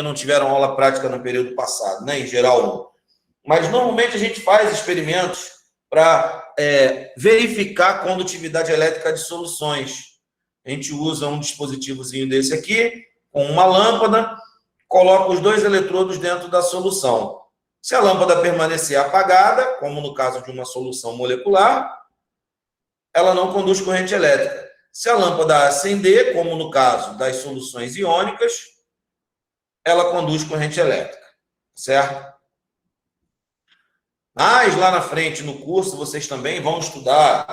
não tiveram aula prática no período passado, né, em geral 1. Mas, normalmente, a gente faz experimentos para verificar a condutividade elétrica de soluções. A gente usa um dispositivozinho desse aqui, com uma lâmpada, coloca os 2 eletrodos dentro da solução. Se a lâmpada permanecer apagada, como no caso de uma solução molecular, ela não conduz corrente elétrica. Se a lâmpada acender, como no caso das soluções iônicas, ela conduz corrente elétrica, certo? Mas lá na frente, no curso, vocês também vão estudar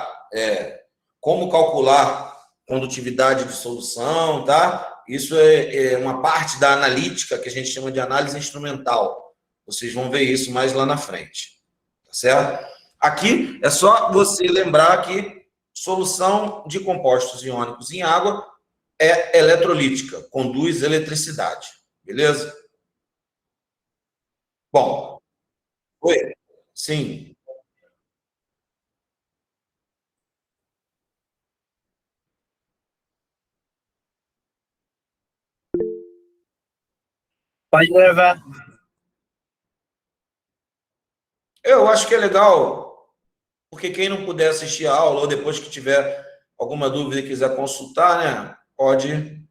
como calcular condutividade de solução, tá? Isso é uma parte da analítica que a gente chama de análise instrumental. Vocês vão ver isso mais lá na frente, tá certo? Aqui é só você lembrar que solução de compostos iônicos em água é eletrolítica, conduz eletricidade, beleza? Bom, oi? Sim. Pode gravar. Eu acho que é legal, porque quem não puder assistir a aula ou depois que tiver alguma dúvida e quiser consultar, né, pode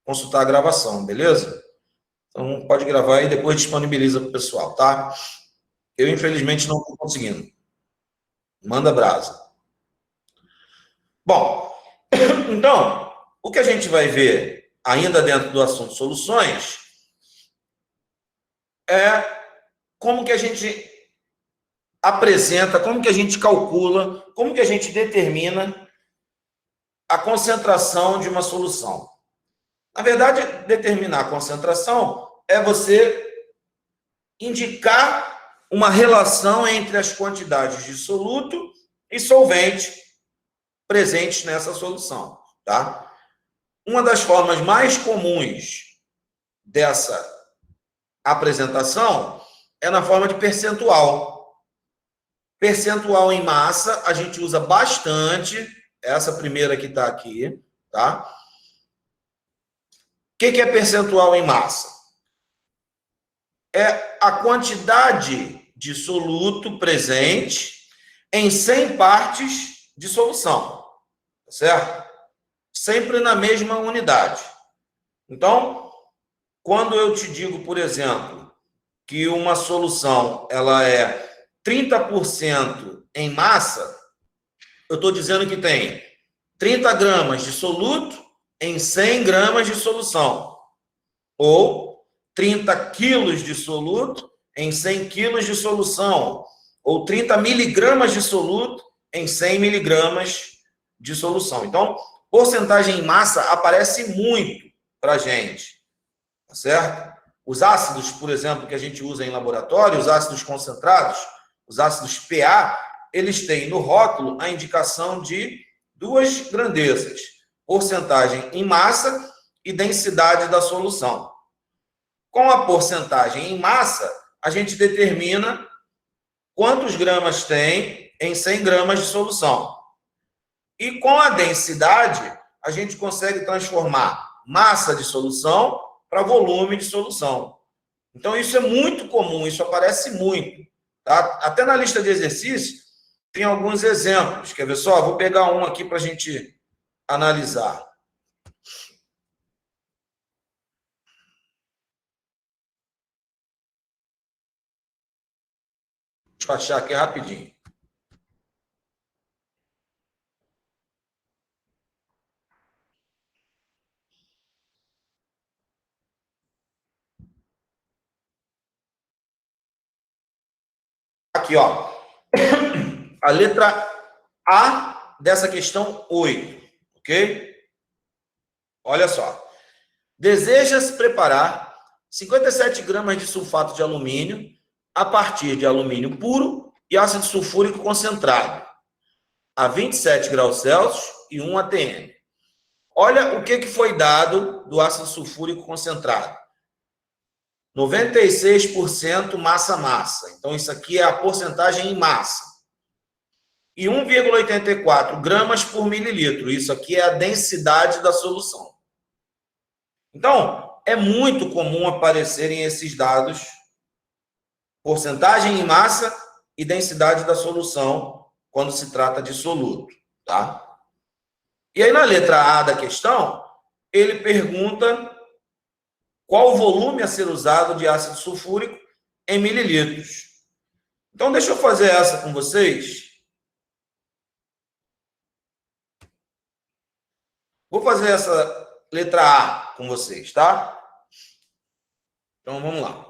consultar a gravação, beleza? Então, pode gravar e depois disponibiliza para o pessoal, tá? Eu, infelizmente, não estou conseguindo. Manda brasa. Bom, então, o que a gente vai ver ainda dentro do assunto soluções é como que a gente apresenta, como que a gente calcula, como que a gente determina a concentração de uma solução. Na verdade, determinar a concentração é você indicar uma relação entre as quantidades de soluto e solvente presentes nessa solução, tá? Uma das formas mais comuns dessa apresentação é na forma de percentual. Percentual em massa, a gente usa bastante, essa primeira que está aqui, tá? O que é percentual em massa? É a quantidade de soluto presente em 100 partes de solução, tá certo? Sempre na mesma unidade. Então, quando eu te digo, por exemplo, que uma solução ela é 30% em massa, eu estou dizendo que tem 30 gramas de soluto em 100 gramas de solução. Ou 30 quilos de soluto em 100 quilos de solução. Ou 30 miligramas de soluto em 100 miligramas de solução. Então, porcentagem em massa aparece muito para a gente, tá certo? Os ácidos, por exemplo, que a gente usa em laboratório, os ácidos concentrados, os ácidos PA, eles têm no rótulo a indicação de 2 grandezas: porcentagem em massa e densidade da solução. Com a porcentagem em massa, a gente determina quantos gramas tem em 100 gramas de solução. E com a densidade, a gente consegue transformar massa de solução para volume de solução. Então, isso é muito comum, isso aparece muito. Tá? Até na lista de exercícios, tem alguns exemplos. Quer ver só? Vou pegar um aqui para a gente analisar. Deixa eu achar aqui rapidinho. Aqui, ó. A letra A dessa questão 8, ok? Olha só. Deseja-se preparar 57 gramas de sulfato de alumínio a partir de alumínio puro e ácido sulfúrico concentrado a 27 graus Celsius e 1 atm. Olha o que foi dado do ácido sulfúrico concentrado. 96% massa-massa. Então, isso aqui é a porcentagem em massa. E 1,84 gramas por mililitro. Isso aqui é a densidade da solução. Então, é muito comum aparecerem esses dados, porcentagem em massa e densidade da solução, quando se trata de soluto, tá? E aí, na letra A da questão, ele pergunta qual o volume a ser usado de ácido sulfúrico em mililitros. Então, deixa eu fazer essa com vocês. Vou fazer essa letra A com vocês, tá? Então, vamos lá.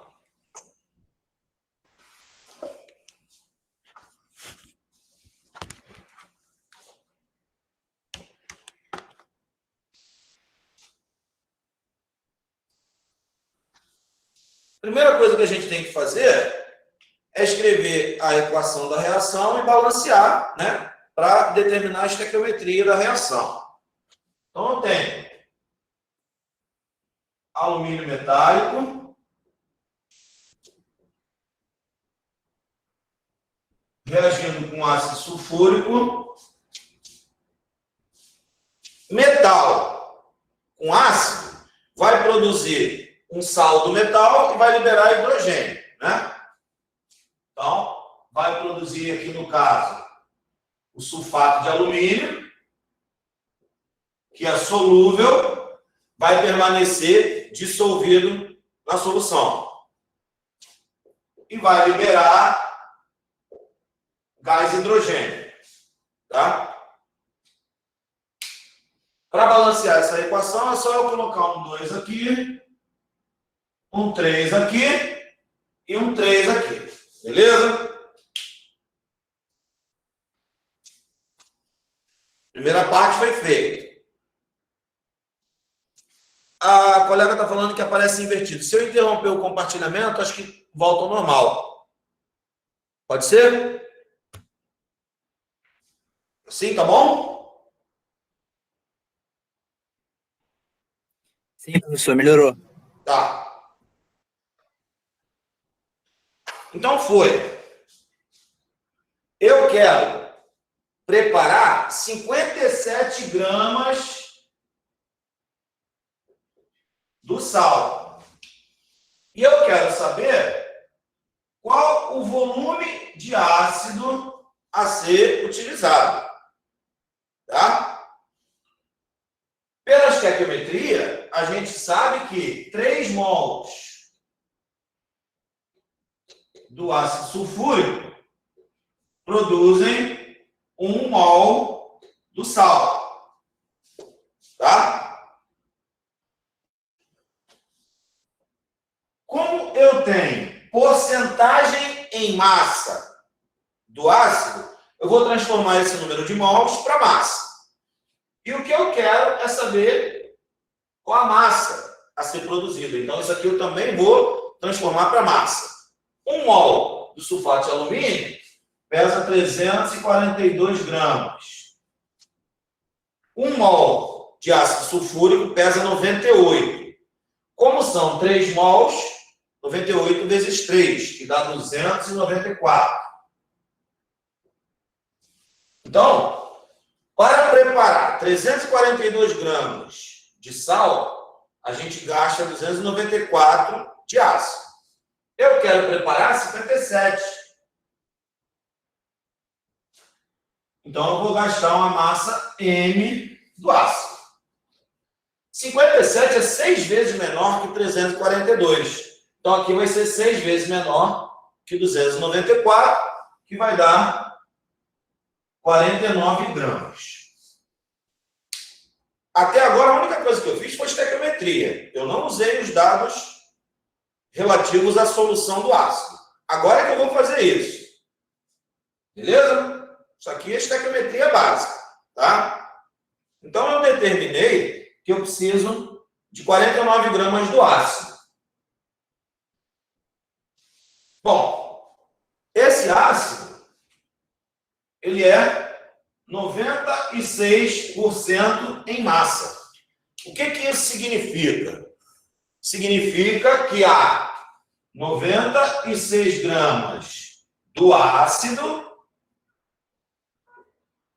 Primeira coisa que a gente tem que fazer é escrever a equação da reação e balancear, né? Para determinar a estequiometria da reação. Então, eu tenho alumínio metálico reagindo com ácido sulfúrico. Metal com ácido vai produzir um sal do metal e vai liberar hidrogênio, né? Então, vai produzir aqui no caso o sulfato de alumínio, que é solúvel, vai permanecer dissolvido na solução. E vai liberar gás hidrogênio, tá? Para balancear essa equação, é só eu colocar um 2 aqui, um 3 aqui e um 3 aqui. Beleza? Primeira parte foi feita. A colega está falando que aparece invertido. Se eu interromper o compartilhamento, acho que volta ao normal. Pode ser? Sim, tá bom? Sim, professor, melhorou. Tá. Então foi. Eu quero preparar 57 gramas do sal. E eu quero saber qual o volume de ácido a ser utilizado. Tá? Pela estequiometria, a gente sabe que 3 mols do ácido sulfúrico produzem 1 mol do sal. Tá? Como eu tenho porcentagem em massa do ácido, eu vou transformar esse número de mols para massa. E o que eu quero é saber qual a massa a ser produzida. Então, isso aqui eu também vou transformar para massa. 1 mol do sulfato de alumínio pesa 342 gramas. 1 mol de ácido sulfúrico pesa 98. Como são 3 mols, 98 vezes 3, que dá 294. Então, para preparar 342 gramas de sal, a gente gasta 294 de ácido. Eu quero preparar 57. Então, eu vou gastar uma massa M do ácido. 57 é 6 vezes menor que 342. Então, aqui vai ser 6 vezes menor que 294, que vai dar 49 gramas. Até agora, a única coisa que eu fiz foi estequiometria. Eu não usei os dados relativos à solução do ácido. Agora é que eu vou fazer isso. Beleza? Isso aqui é estequiometria básica, tá? Então, eu determinei que eu preciso de 49 gramas do ácido. Bom, esse ácido, ele é 96% em massa. O que isso significa? Significa que há 96 gramas do ácido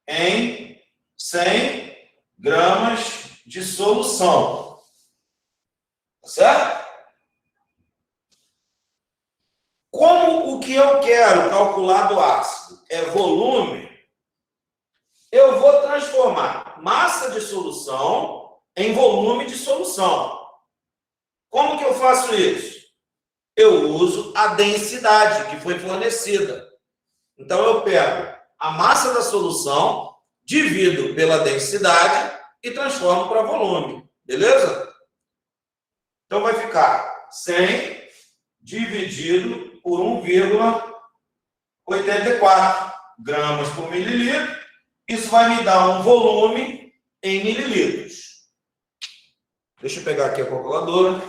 em 100 gramas de solução. Certo? Como o que eu quero calcular do ácido é volume, eu vou transformar massa de solução em volume de solução. Como que eu faço isso? Eu uso a densidade que foi fornecida. Então, eu pego a massa da solução, divido pela densidade e transformo para volume. Beleza? Então, vai ficar 100 dividido por 1,84 gramas por mililitro. Isso vai me dar um volume em mililitros. Deixa eu pegar aqui a calculadora.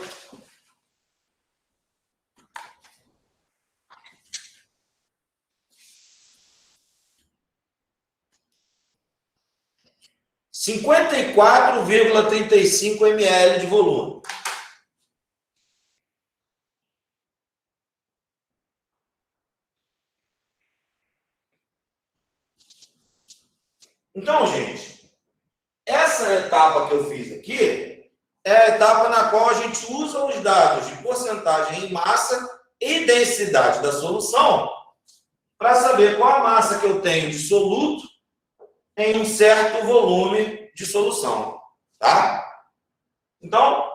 Cinquenta e 54,35 ml de volume. Então, gente, essa etapa que eu fiz aqui é a etapa na qual a gente usa os dados de porcentagem em massa e densidade da solução para saber qual a massa que eu tenho de soluto em um certo volume de solução, tá? Então,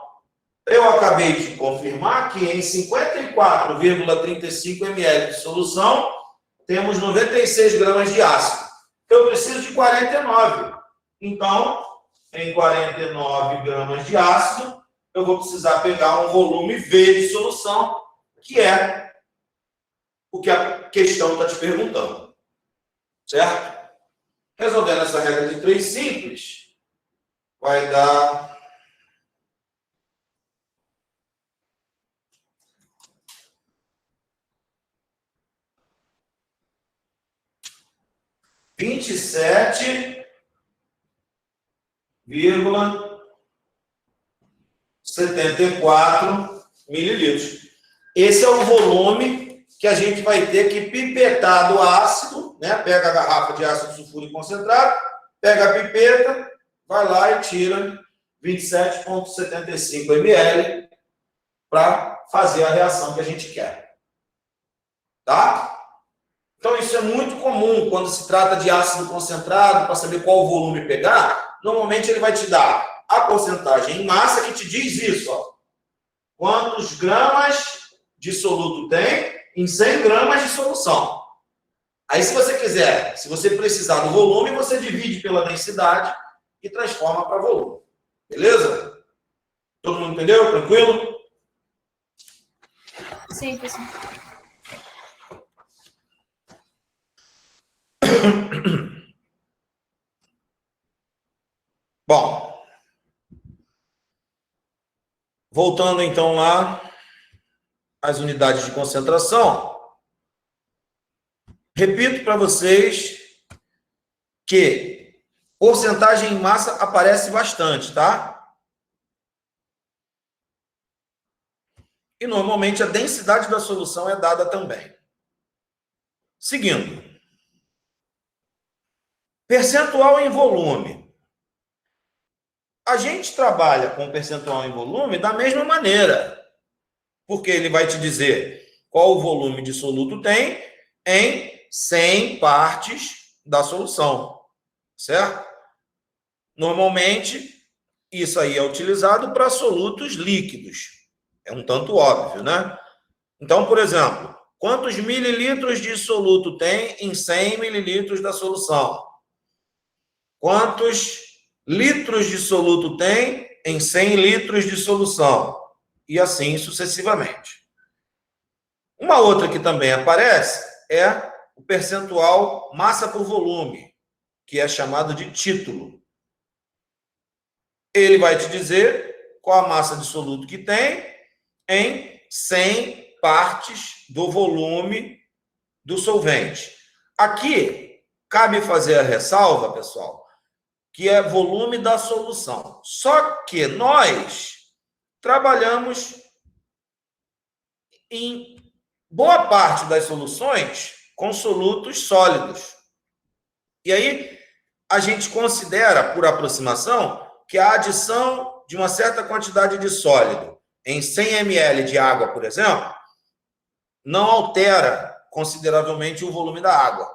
eu acabei de confirmar que em 54,35 ml de solução temos 96 gramas de ácido. Eu preciso de 49. Então, em 49 gramas de ácido, eu vou precisar pegar um volume V de solução, que é o que a questão está te perguntando. Certo? Resolvendo essa regra de 3 simples, vai dar 27,74 mililitros. Esse é o volume que a gente vai ter que pipetar do ácido, né? Pega a garrafa de ácido sulfúrico concentrado, pega a pipeta, vai lá e tira 27,75 ml para fazer a reação que a gente quer. Tá? Então, isso é muito comum quando se trata de ácido concentrado, para saber qual volume pegar. Normalmente, ele vai te dar a porcentagem em massa, que te diz isso, ó. Quantos gramas de soluto tem em 100 gramas de solução. Aí, se você quiser, se você precisar do volume, você divide pela densidade e transforma para volume. Beleza? Todo mundo entendeu? Tranquilo? Sim, pessoal. Bom, voltando então lá às unidades de concentração, repito para vocês que porcentagem em massa aparece bastante, tá? E normalmente a densidade da solução é dada também. Seguindo. Percentual em volume. A gente trabalha com percentual em volume da mesma maneira, porque ele vai te dizer qual o volume de soluto tem em 100 partes da solução, certo? Normalmente, isso aí é utilizado para solutos líquidos. É um tanto óbvio, né? Então, por exemplo, quantos mililitros de soluto tem em 100 mililitros da solução? Quantos litros de soluto tem em 100 litros de solução? E assim sucessivamente. Uma outra que também aparece é o percentual massa por volume, que é chamado de título. Ele vai te dizer qual a massa de soluto que tem em 100 partes do volume do solvente. Aqui, cabe fazer a ressalva, pessoal, que é volume da solução. Só que nós trabalhamos em boa parte das soluções com solutos sólidos. E aí, a gente considera, por aproximação, que a adição de uma certa quantidade de sólido em 100 ml de água, por exemplo, não altera consideravelmente o volume da água.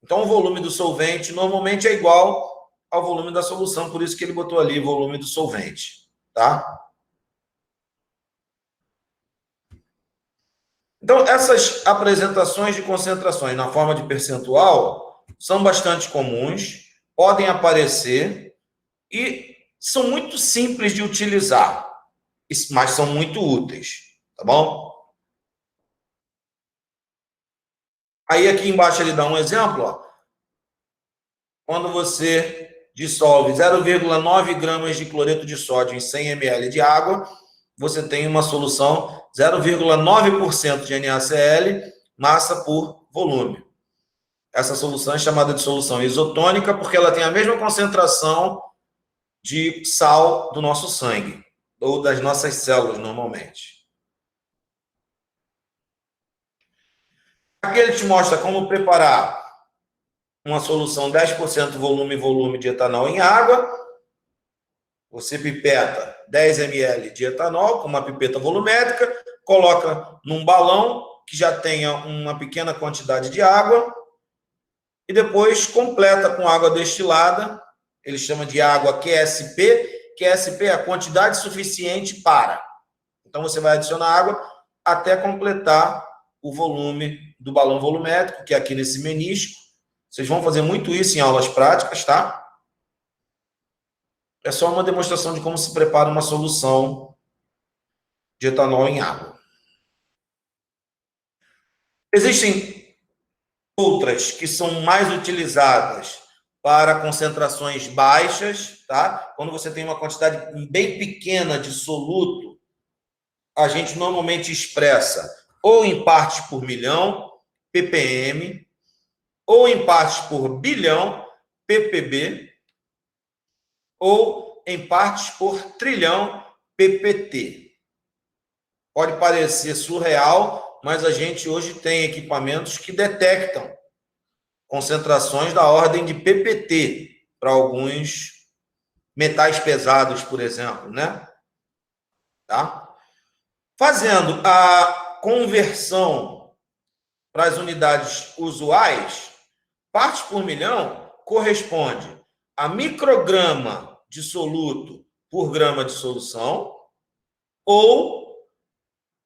Então, o volume do solvente normalmente é igual ao volume da solução, por isso que ele botou ali volume do solvente, tá? Então, essas apresentações de concentrações na forma de percentual são bastante comuns, podem aparecer e são muito simples de utilizar, mas são muito úteis, tá bom? Aí aqui embaixo ele dá um exemplo, ó. Quando você dissolve 0,9 gramas de cloreto de sódio em 100 ml de água, você tem uma solução 0,9% de NaCl, massa por volume. Essa solução é chamada de solução isotônica porque ela tem a mesma concentração de sal do nosso sangue, ou das nossas células, normalmente. Aqui ele te mostra como preparar uma solução 10% volume de etanol em água. Você pipeta 10 ml de etanol com uma pipeta volumétrica, coloca num balão que já tenha uma pequena quantidade de água e depois completa com água destilada. Ele chama de água QSP. QSP é a quantidade suficiente para. Então, você vai adicionar água até completar o volume do balão volumétrico, que é aqui nesse menisco. Vocês vão fazer muito isso em aulas práticas, tá? É só uma demonstração de como se prepara uma solução de etanol em água. Existem outras que são mais utilizadas para concentrações baixas, tá? Quando você tem uma quantidade bem pequena de soluto, a gente normalmente expressa ou em partes por milhão, ppm, ou em partes por bilhão, ppb, ou em partes por trilhão, ppt. Pode parecer surreal, mas a gente hoje tem equipamentos que detectam concentrações da ordem de ppt para alguns metais pesados, por exemplo, né? Tá? Fazendo a conversão para as unidades usuais, partes por milhão corresponde a micrograma de soluto por grama de solução ou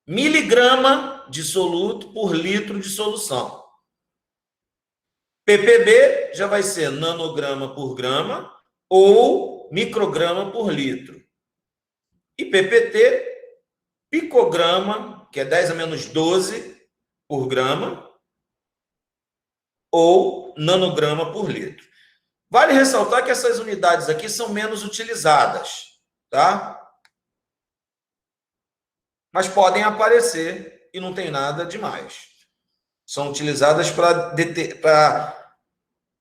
miligrama de soluto por litro de solução. ppb já vai ser nanograma por grama ou micrograma por litro. E ppt, picograma, que é 10 a menos 12 por grama, ou nanograma por litro. Vale ressaltar que essas unidades aqui são menos utilizadas, tá? Mas podem aparecer e não tem nada demais. São utilizadas para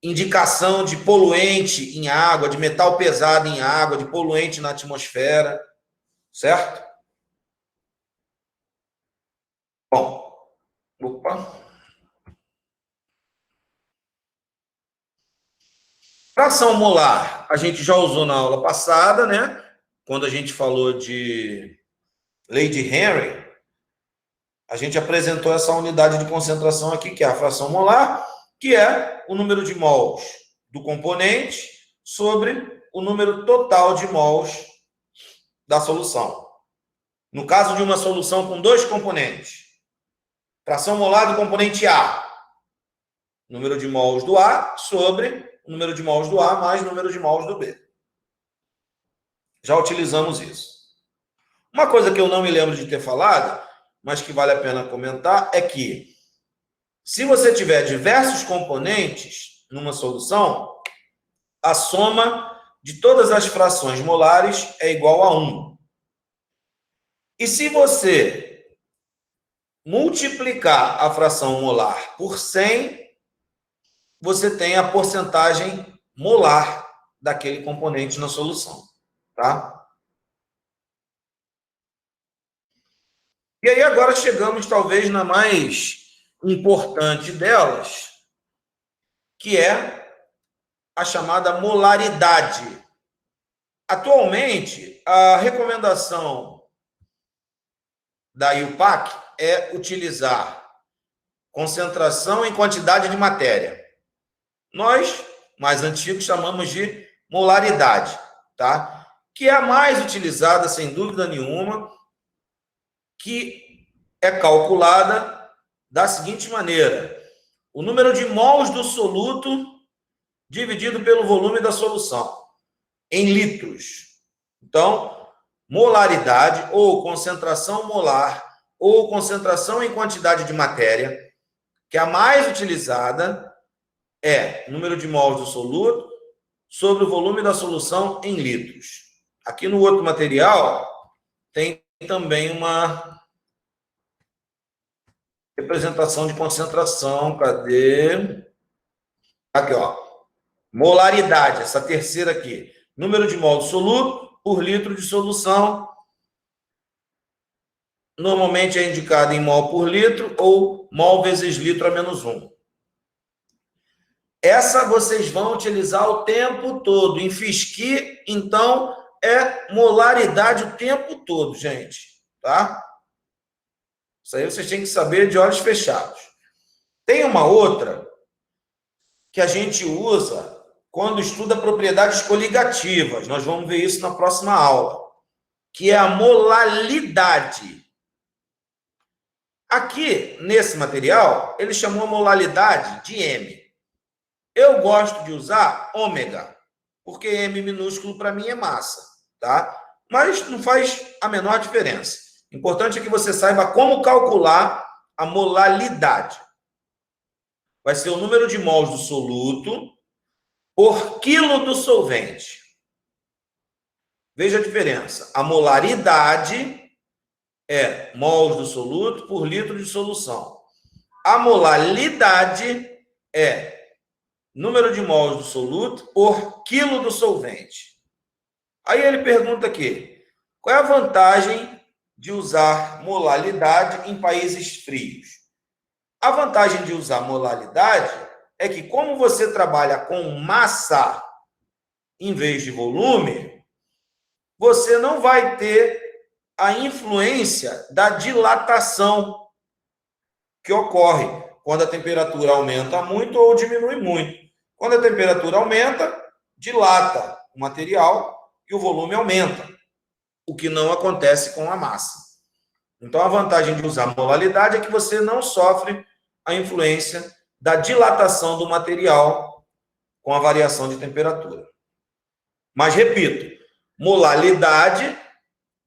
indicação de poluente em água, de metal pesado em água, de poluente na atmosfera, certo? Bom, opa. Fração molar, a gente já usou na aula passada, né? Quando a gente falou de lei de Henry, a gente apresentou essa unidade de concentração aqui, que é a fração molar, que é o número de mols do componente sobre o número total de mols da solução. No caso de uma solução com dois componentes, fração molar do componente A, número de mols do A sobre o número de mols do A mais o número de mols do B. Já utilizamos isso. Uma coisa que eu não me lembro de ter falado, mas que vale a pena comentar, é que se você tiver diversos componentes numa solução, a soma de todas as frações molares é igual a 1. E se você multiplicar a fração molar por 100, você tem a porcentagem molar daquele componente na solução, tá? E aí agora chegamos talvez na mais importante delas, que é a chamada molaridade. Atualmente, a recomendação da IUPAC é utilizar concentração em quantidade de matéria. Nós, mais antigos, chamamos de molaridade, tá? Que é a mais utilizada, sem dúvida nenhuma, que é calculada da seguinte maneira: o número de mols do soluto dividido pelo volume da solução, em litros. Então, molaridade, ou concentração molar, ou concentração em quantidade de matéria, que é a mais utilizada, é número de mols do soluto sobre o volume da solução em litros. Aqui no outro material, tem também uma representação de concentração. Cadê? Aqui, ó. Molaridade, essa terceira aqui. Número de mol do soluto por litro de solução. Normalmente é indicado em mol por litro ou mol vezes litro a menos 1. Essa vocês vão utilizar o tempo todo. Em FISC, então, é molaridade o tempo todo, gente. Tá? Isso aí vocês têm que saber de olhos fechados. Tem uma outra que a gente usa quando estuda propriedades coligativas. Nós vamos ver isso na próxima aula, que é a molalidade. Aqui, nesse material, ele chamou a molalidade de M. Eu gosto de usar ômega, porque M minúsculo para mim é massa, tá? Mas não faz a menor diferença. O importante é que você saiba como calcular a molalidade. Vai ser o número de mols do soluto por quilo do solvente. Veja a diferença. A molaridade é mols do soluto por litro de solução. A molalidade é número de mols do soluto por quilo do solvente. Aí ele pergunta aqui, qual é a vantagem de usar molalidade em países frios? A vantagem de usar molalidade é que, como você trabalha com massa em vez de volume, você não vai ter a influência da dilatação que ocorre quando a temperatura aumenta muito ou diminui muito. Quando a temperatura aumenta, dilata o material e o volume aumenta, o que não acontece com a massa. Então, a vantagem de usar molalidade é que você não sofre a influência da dilatação do material com a variação de temperatura. Mas, repito, molalidade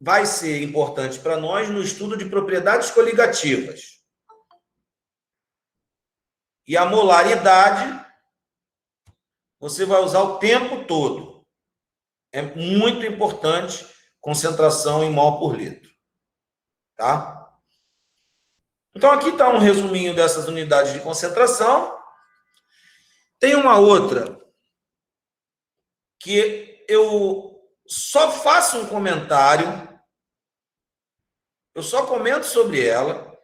vai ser importante para nós no estudo de propriedades coligativas. E a molaridade você vai usar o tempo todo. É muito importante concentração em mol por litro. Tá? Então, aqui está um resuminho dessas unidades de concentração. Tem uma outra que eu só faço um comentário, eu só comento sobre ela.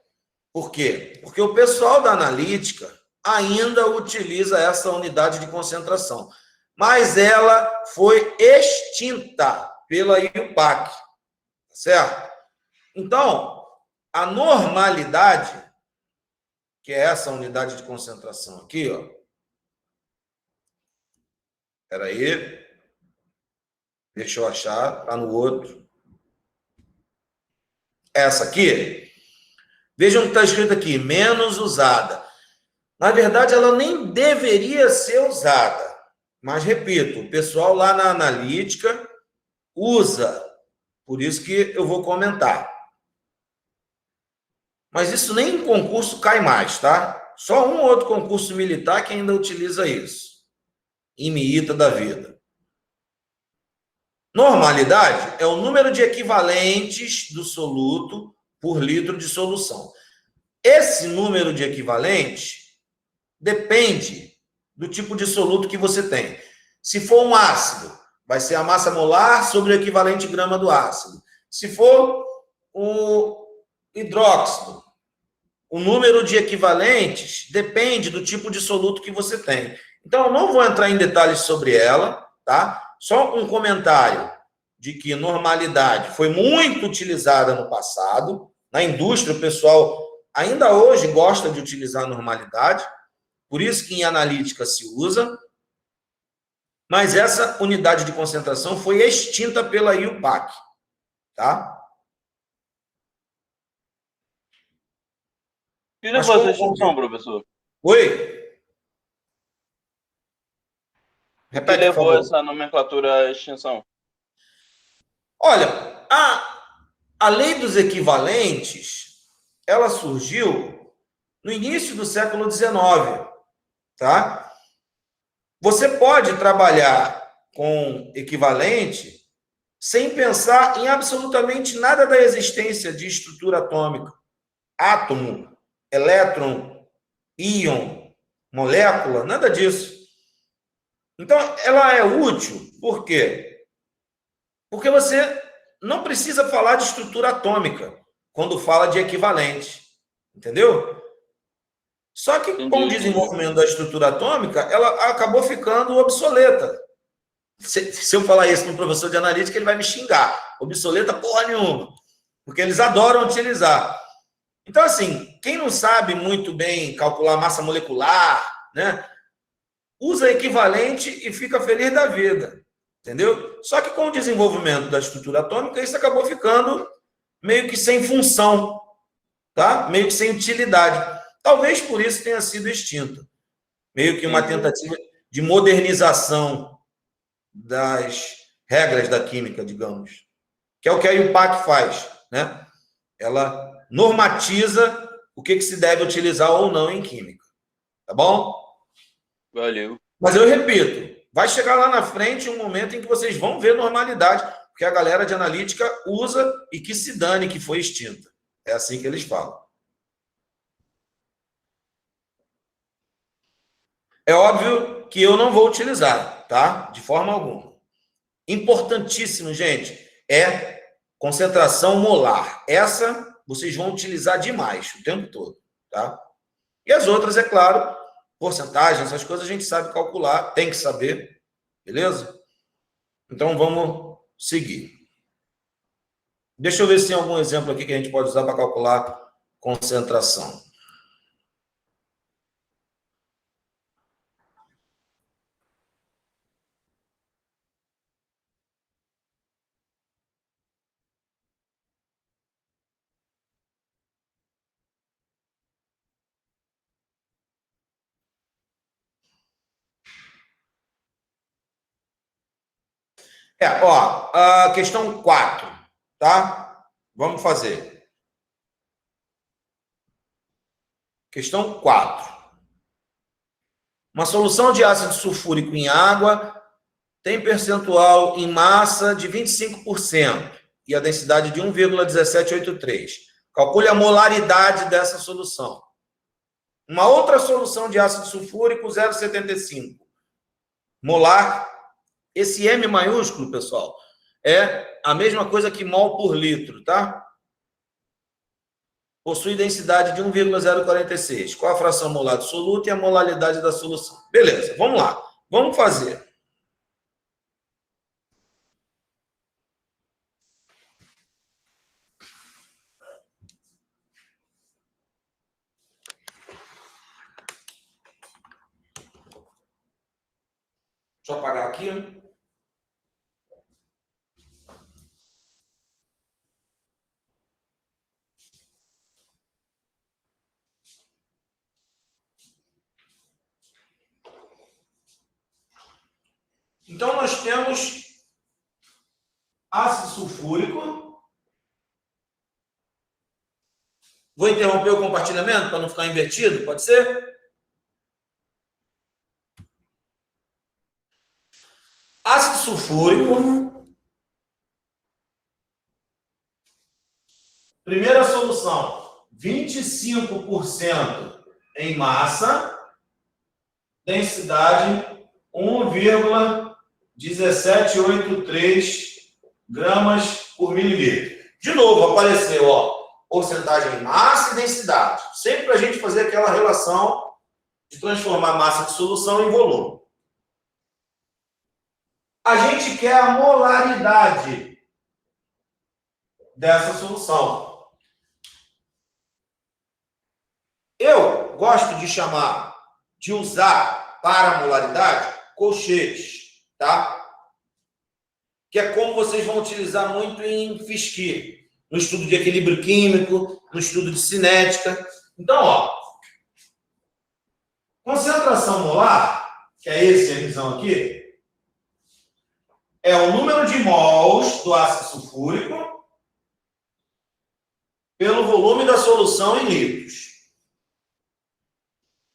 Por quê? Porque o pessoal da analítica ainda utiliza essa unidade de concentração, mas ela foi extinta pela IUPAC, certo? Então, a normalidade, que é essa unidade de concentração aqui, ó. Espera aí. Deixa eu achar, tá no outro. Essa aqui, vejam o que está escrito aqui, menos usada. Na verdade, ela nem deveria ser usada. Mas, repito, o pessoal lá na analítica usa. Por isso que eu vou comentar. Mas isso nem em concurso cai mais, tá? Só um ou outro concurso militar que ainda utiliza isso. IMITA da vida. Normalidade é o número de equivalentes do soluto por litro de solução. Esse número de equivalentes depende do tipo de soluto que você tem. Se for um ácido, vai ser a massa molar sobre o equivalente grama do ácido. Se for o hidróxido, o número de equivalentes depende do tipo de soluto que você tem. Então, eu não vou entrar em detalhes sobre ela, tá? Só um comentário de que normalidade foi muito utilizada no passado, Na indústria, o pessoal ainda hoje gosta de utilizar a normalidade, por isso que em analítica se usa, mas essa unidade de concentração foi extinta pela IUPAC, tá? Que levou essa extinção, professor? Oi? O que Repete, por levou favor. essa nomenclatura à extinção? Olha, a lei dos equivalentes, ela surgiu no início do século XIX, tá? Você pode trabalhar com equivalente sem pensar em absolutamente nada da existência de estrutura atômica. Átomo, elétron, íon, molécula, nada disso. Então, ela é útil, por quê? Porque você não precisa falar de estrutura atômica quando fala de equivalente, entendeu? Só que com o desenvolvimento da estrutura atômica, ela acabou ficando obsoleta. Se eu falar isso para um professor de analítica, ele vai me xingar. Obsoleta porra nenhuma. Porque eles adoram utilizar. Então, assim, quem não sabe muito bem calcular massa molecular, né, usa equivalente e fica feliz da vida. Entendeu? Só que com o desenvolvimento da estrutura atômica, isso acabou ficando meio que sem função, tá? Meio que sem utilidade. Talvez por isso tenha sido extinto. Meio que uma tentativa de modernização das regras da química, digamos. Que é o que a IUPAC faz, né? Ela normatiza o que se deve utilizar ou não em química. Tá bom? Valeu. Mas eu repito, vai chegar lá na frente um momento em que vocês vão ver normalidade, porque a galera de analítica usa e que se dane que foi extinta. É assim que eles falam. É óbvio que eu não vou utilizar, tá? De forma alguma. Importantíssimo, gente, é concentração molar. Essa vocês vão utilizar demais o tempo todo, tá? E as outras, é claro, porcentagem, essas coisas a gente sabe calcular, tem que saber, beleza? Então vamos seguir. Deixa eu ver se tem algum exemplo aqui que a gente pode usar para calcular concentração. Ó, a questão 4, tá? Vamos fazer. Questão 4. Uma solução de ácido sulfúrico em água tem percentual em massa de 25% e a densidade de 1,1783. Calcule a molaridade dessa solução. Uma outra solução de ácido sulfúrico, 0,75 molar. Esse M maiúsculo, pessoal, é a mesma coisa que mol por litro, tá? Possui densidade de 1,046. Qual a fração molar do soluto e a molaridade da solução? Beleza, vamos lá. Vamos fazer. Deixa eu apagar aqui. Então, nós temos ácido sulfúrico. Vou interromper o compartilhamento para não ficar invertido, pode ser? Ácido sulfúrico. Primeira solução, 25% em massa, densidade 1,1783 gramas por mililitro. De novo, apareceu, ó, porcentagem em massa e densidade. Sempre para a gente fazer aquela relação de transformar massa de solução em volume. A gente quer a molaridade dessa solução. gosto de chamar, de usar para a molaridade, colchetes, tá? Que é como vocês vão utilizar muito em FISC, no estudo de equilíbrio químico, no estudo de cinética. Então, ó, concentração molar, que é esse revisão aqui, é o número de mols do ácido sulfúrico pelo volume da solução em litros.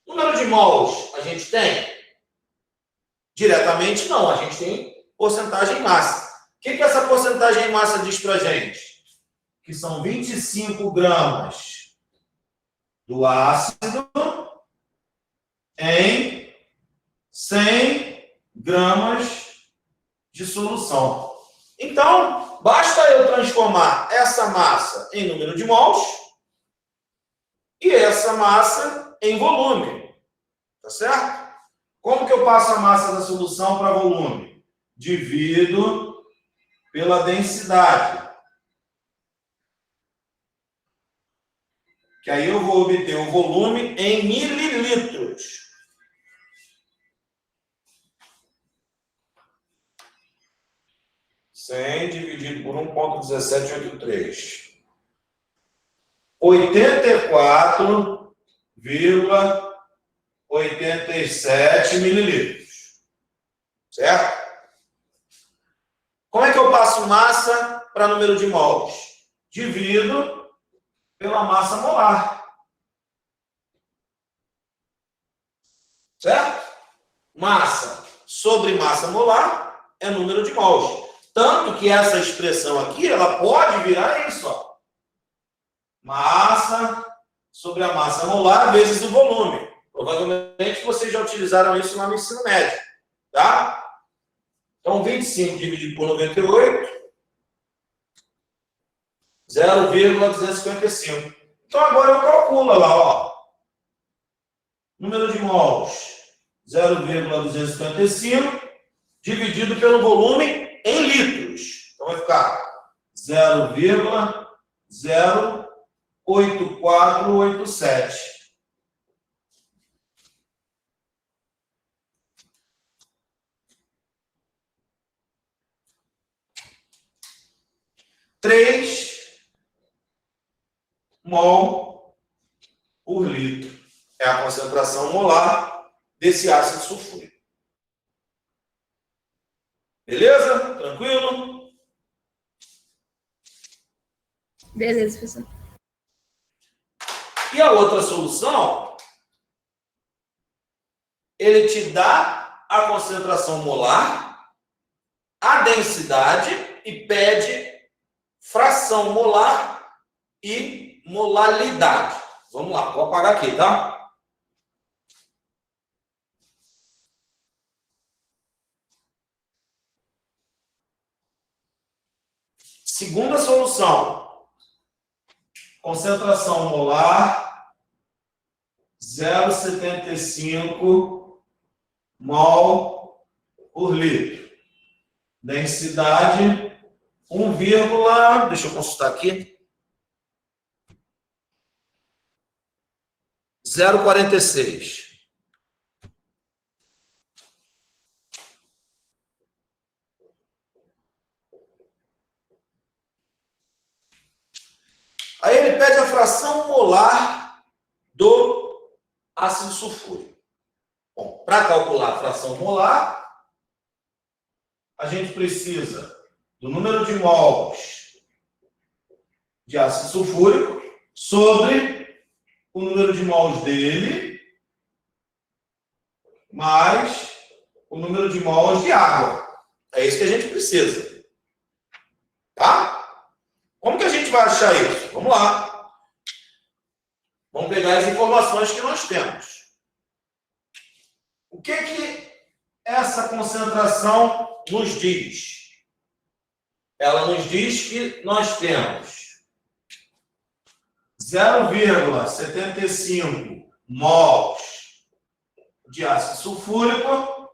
Número de mols a gente tem? Diretamente não, a gente tem porcentagem em massa. O que essa porcentagem em massa diz para a gente? Que são 25 gramas do ácido em 100 gramas de solução. Então, basta eu transformar essa massa em número de mols e essa massa em volume. Tá certo? Como que eu passo a massa da solução para volume? Divido pela densidade. Que aí eu vou obter o volume em mililitros. Dividido por 1,1783. 84,87 mililitros. Certo? Como é que eu passo massa para número de mols? Divido pela massa molar. Certo? Massa sobre massa molar é número de mols. Tanto que essa expressão aqui, ela pode virar isso, ó. Massa sobre a massa molar vezes o volume. Provavelmente vocês já utilizaram isso lá no ensino médio, tá? Então, 25 dividido por 98, 0,255. Então, agora eu calculo lá, ó. Número de mols, 0,255, dividido pelo volume em litros. Então, vai ficar 0,08487. Três mol por litro. É a concentração molar desse ácido sulfúrico. Beleza? Tranquilo? Beleza, professor. E a outra solução, ele te dá a concentração molar, a densidade e pede fração molar e molaridade. Vamos lá, vou apagar aqui, tá? Segunda solução. Concentração molar 0,75 mol por litro. Densidade 1, deixa eu consultar aqui. 0,46. Aí ele pede a fração molar do ácido sulfúrico. Bom, para calcular a fração molar, a gente precisa do número de mols de ácido sulfúrico sobre o número de mols dele mais o número de mols de água. É isso que a gente precisa. Tá? Como que a gente vai achar isso? Vamos lá. Vamos pegar as informações que nós temos. O que essa concentração nos diz? Ela nos diz que nós temos 0,75 mols de ácido sulfúrico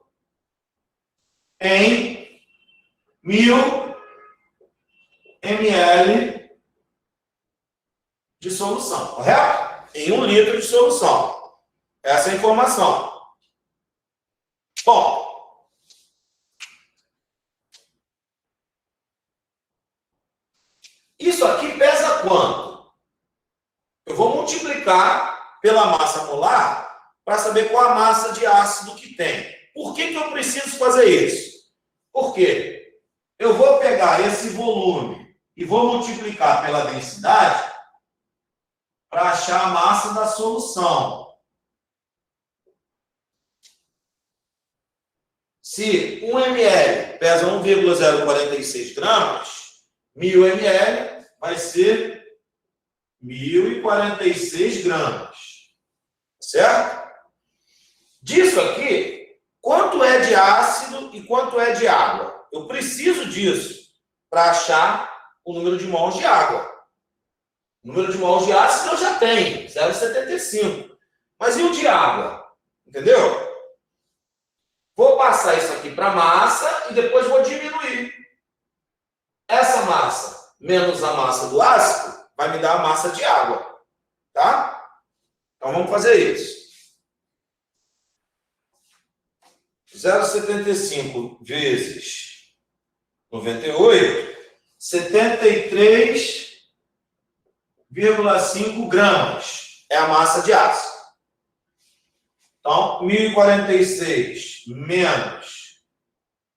em 1000 ml de solução, correto? Em 1 litro de solução. essa é a informação. Bom, isso aqui pesa quanto? Eu vou multiplicar pela massa molar para saber qual a massa de ácido que tem. Por que eu preciso fazer isso? Porque eu vou pegar esse volume e vou multiplicar pela densidade para achar a massa da solução. Se 1 ml pesa 1,046 gramas, 1000 ml vai ser 1046 gramas. Certo? Disso aqui, quanto é de ácido e quanto é de água? Eu preciso disso para achar o número de mols de água. O número de mols de ácido eu já tenho, 0,75. Mas e o de água? Entendeu? Vou passar isso aqui para massa e depois vou diminuir. Essa massa menos a massa do ácido vai me dar a massa de água. Tá? Então vamos fazer isso. 0,75 vezes 98, 73,5 gramas é a massa de ácido. Então, 1046 menos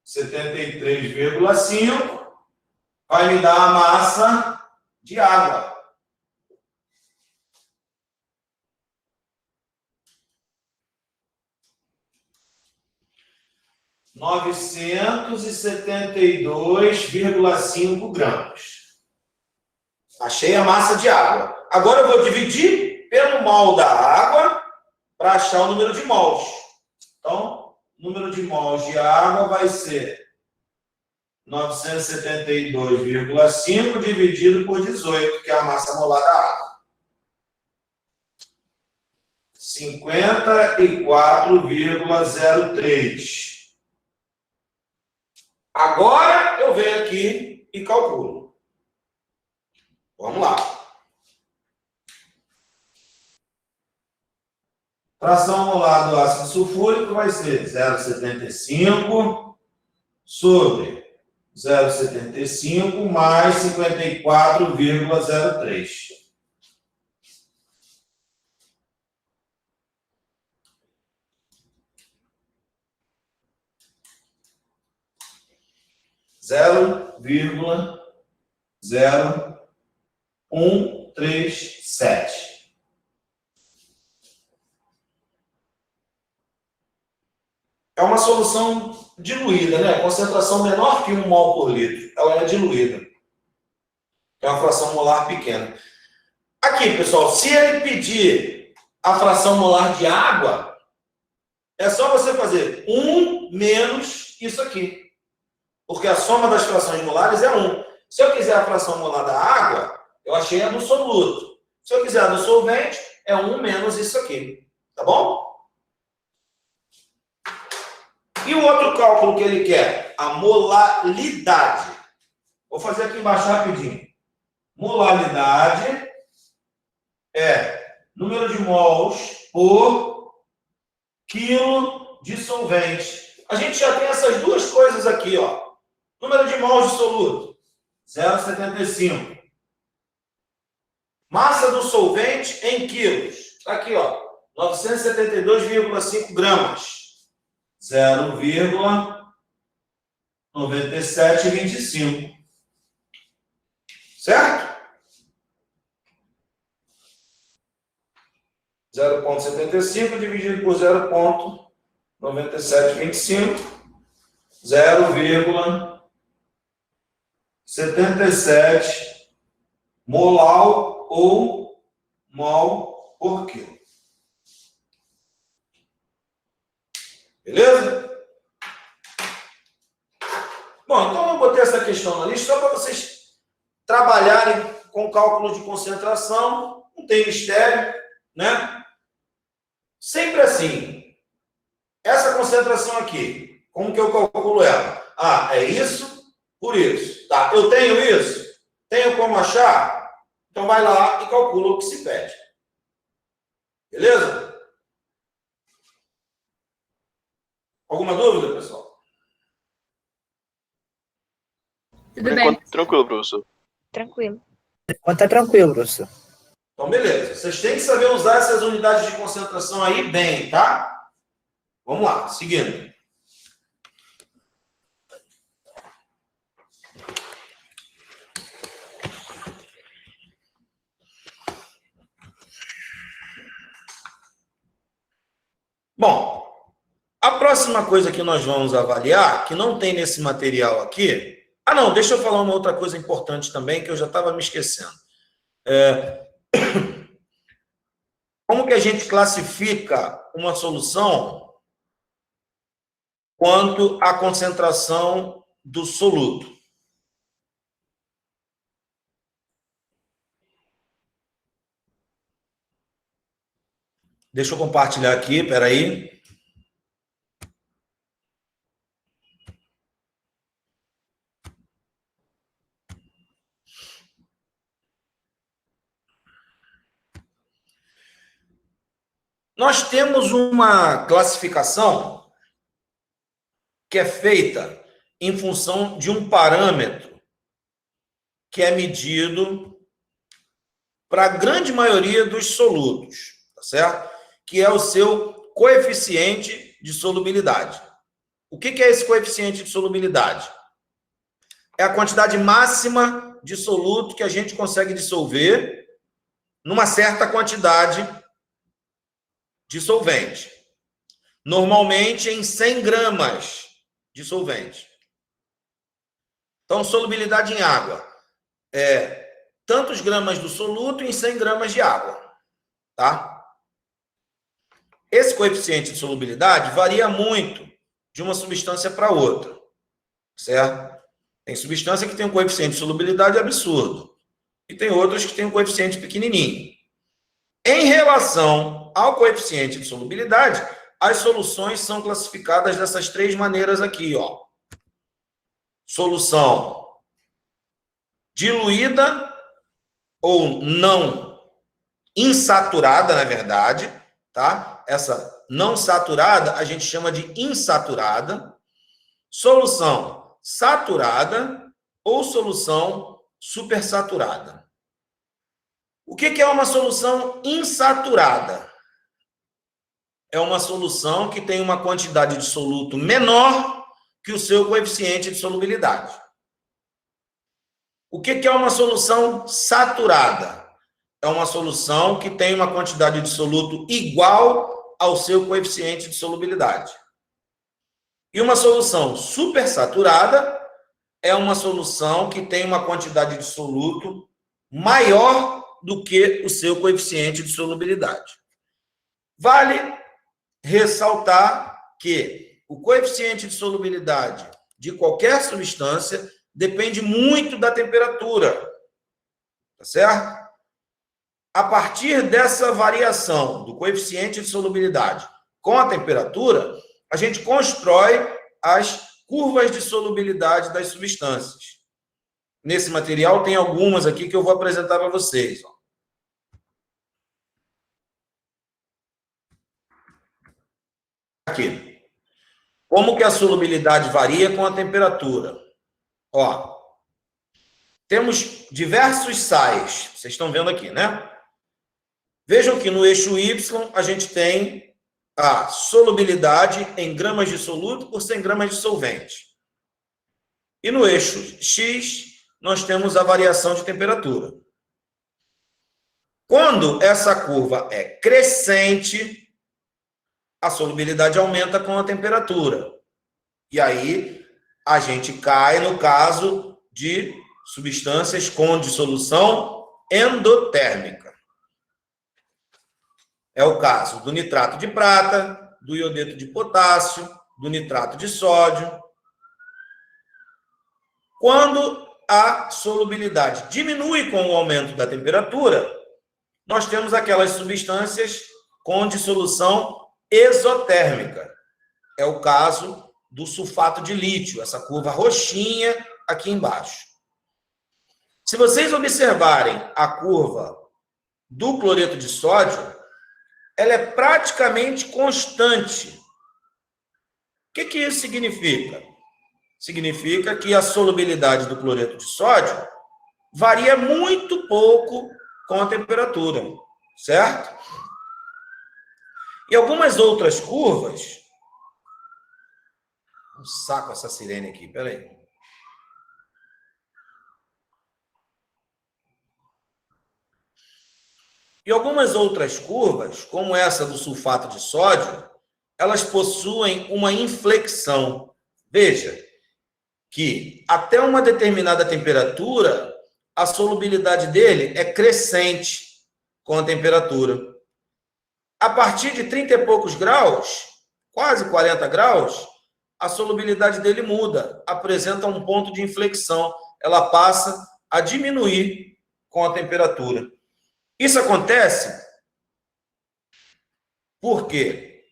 73,5 vai me dar a massa de água. – 972,5 gramas. Achei a massa de água. Agora eu vou dividir pelo mol da água para achar o número de mols. Então, o número de mols de água vai ser 972,5 dividido por 18, que é a massa molar da água. 54,03. Agora eu venho aqui e calculo. Vamos lá. Fração molar do ácido sulfúrico vai ser 0,75 sobre 0,75 mais 54,03. Zero vírgula 0,137. É uma solução diluída, né? Concentração menor que 1 mol por litro. Ela é diluída. É uma fração molar pequena. Aqui, pessoal, se ele pedir a fração molar de água, é só você fazer 1 menos isso aqui. Porque a soma das frações molares é 1. Se eu quiser a fração molar da água, eu achei a do soluto. Se eu quiser a do solvente, é 1 menos isso aqui. Tá bom? E o outro cálculo que ele quer? A molaridade. Vou fazer aqui embaixo rapidinho. Molaridade é número de mols por quilo de solvente. A gente já tem essas duas coisas aqui, ó. Número de mols de soluto, 0,75. Massa do solvente em quilos. Está aqui, ó, 972,5 gramas. 0,9725. Certo? 0,75 dividido por 0,9725. 0,77 molal ou mol por quilo. Beleza? Bom, então eu botei essa questão na lista só para vocês trabalharem com cálculo de concentração. Não tem mistério, né? Sempre assim. Essa concentração aqui, como que eu calculo ela? Ah, é isso por isso. Tá, eu tenho isso? Tenho como achar? Então vai lá e calcula o que se pede. Beleza? Alguma dúvida, pessoal? Tudo Por bem. enquanto, tranquilo, professor. Tranquilo. Enquanto tá tranquilo, professor. Então, beleza. Vocês têm que saber usar essas unidades de concentração aí bem, tá? Vamos lá, seguindo. Bom, a próxima coisa que nós vamos avaliar, que não tem nesse material aqui... Ah, não, deixa eu falar uma outra coisa importante também, que eu já estava me esquecendo. Como que a gente classifica uma solução quanto à concentração do soluto? Deixa eu compartilhar aqui, peraí. Nós temos uma classificação que é feita em função de um parâmetro que é medido para a grande maioria dos solutos, tá certo? Que é o seu coeficiente de solubilidade. O que é esse coeficiente de solubilidade? É a quantidade máxima de soluto que a gente consegue dissolver numa certa quantidade de solvente. Normalmente em 100 gramas de solvente. Então, solubilidade em água é tantos gramas do soluto em 100 gramas de água, tá? Esse coeficiente de solubilidade varia muito de uma substância para outra, certo? Tem substância que tem um coeficiente de solubilidade absurdo e tem outras que tem um coeficiente pequenininho. Em relação ao coeficiente de solubilidade, as soluções são classificadas dessas três maneiras aqui, ó. Solução diluída ou não insaturada, na verdade, tá? Essa não saturada a gente chama de insaturada. Solução saturada ou solução supersaturada. O que é uma solução insaturada? É uma solução que tem uma quantidade de soluto menor que o seu coeficiente de solubilidade. O que é uma solução saturada? É uma solução que tem uma quantidade de soluto igual ao seu coeficiente de solubilidade. E uma solução supersaturada é uma solução que tem uma quantidade de soluto maior do que o seu coeficiente de solubilidade. Vale ressaltar que o coeficiente de solubilidade de qualquer substância depende muito da temperatura, tá certo? A partir dessa variação do coeficiente de solubilidade com a temperatura, a gente constrói as curvas de solubilidade das substâncias. Nesse material tem algumas aqui que eu vou apresentar para vocês. Aqui. Como que a solubilidade varia com a temperatura? Ó, temos diversos sais. Vocês estão vendo aqui, né? Vejam que no eixo Y a gente tem a solubilidade em gramas de soluto por 100 gramas de solvente. E no eixo X nós temos a variação de temperatura. Quando essa curva é crescente, a solubilidade aumenta com a temperatura. E aí a gente cai no caso de substâncias com dissolução endotérmica. É o caso do nitrato de prata, do iodeto de potássio, do nitrato de sódio. Quando a solubilidade diminui com o aumento da temperatura, nós temos aquelas substâncias com dissolução exotérmica. É o caso do sulfato de lítio, essa curva roxinha aqui embaixo. Se vocês observarem a curva do cloreto de sódio, ela é praticamente constante. O que isso significa? Significa que a solubilidade do cloreto de sódio varia muito pouco com a temperatura, certo? E algumas outras curvas... Um saco essa sirene aqui, peraí. E algumas outras curvas, como essa do sulfato de sódio, elas possuem uma inflexão. Veja que até uma determinada temperatura, a solubilidade dele é crescente com a temperatura. A partir de 30 e poucos graus, quase 40 graus, a solubilidade dele muda, apresenta um ponto de inflexão. Ela passa a diminuir com a temperatura. Isso acontece porque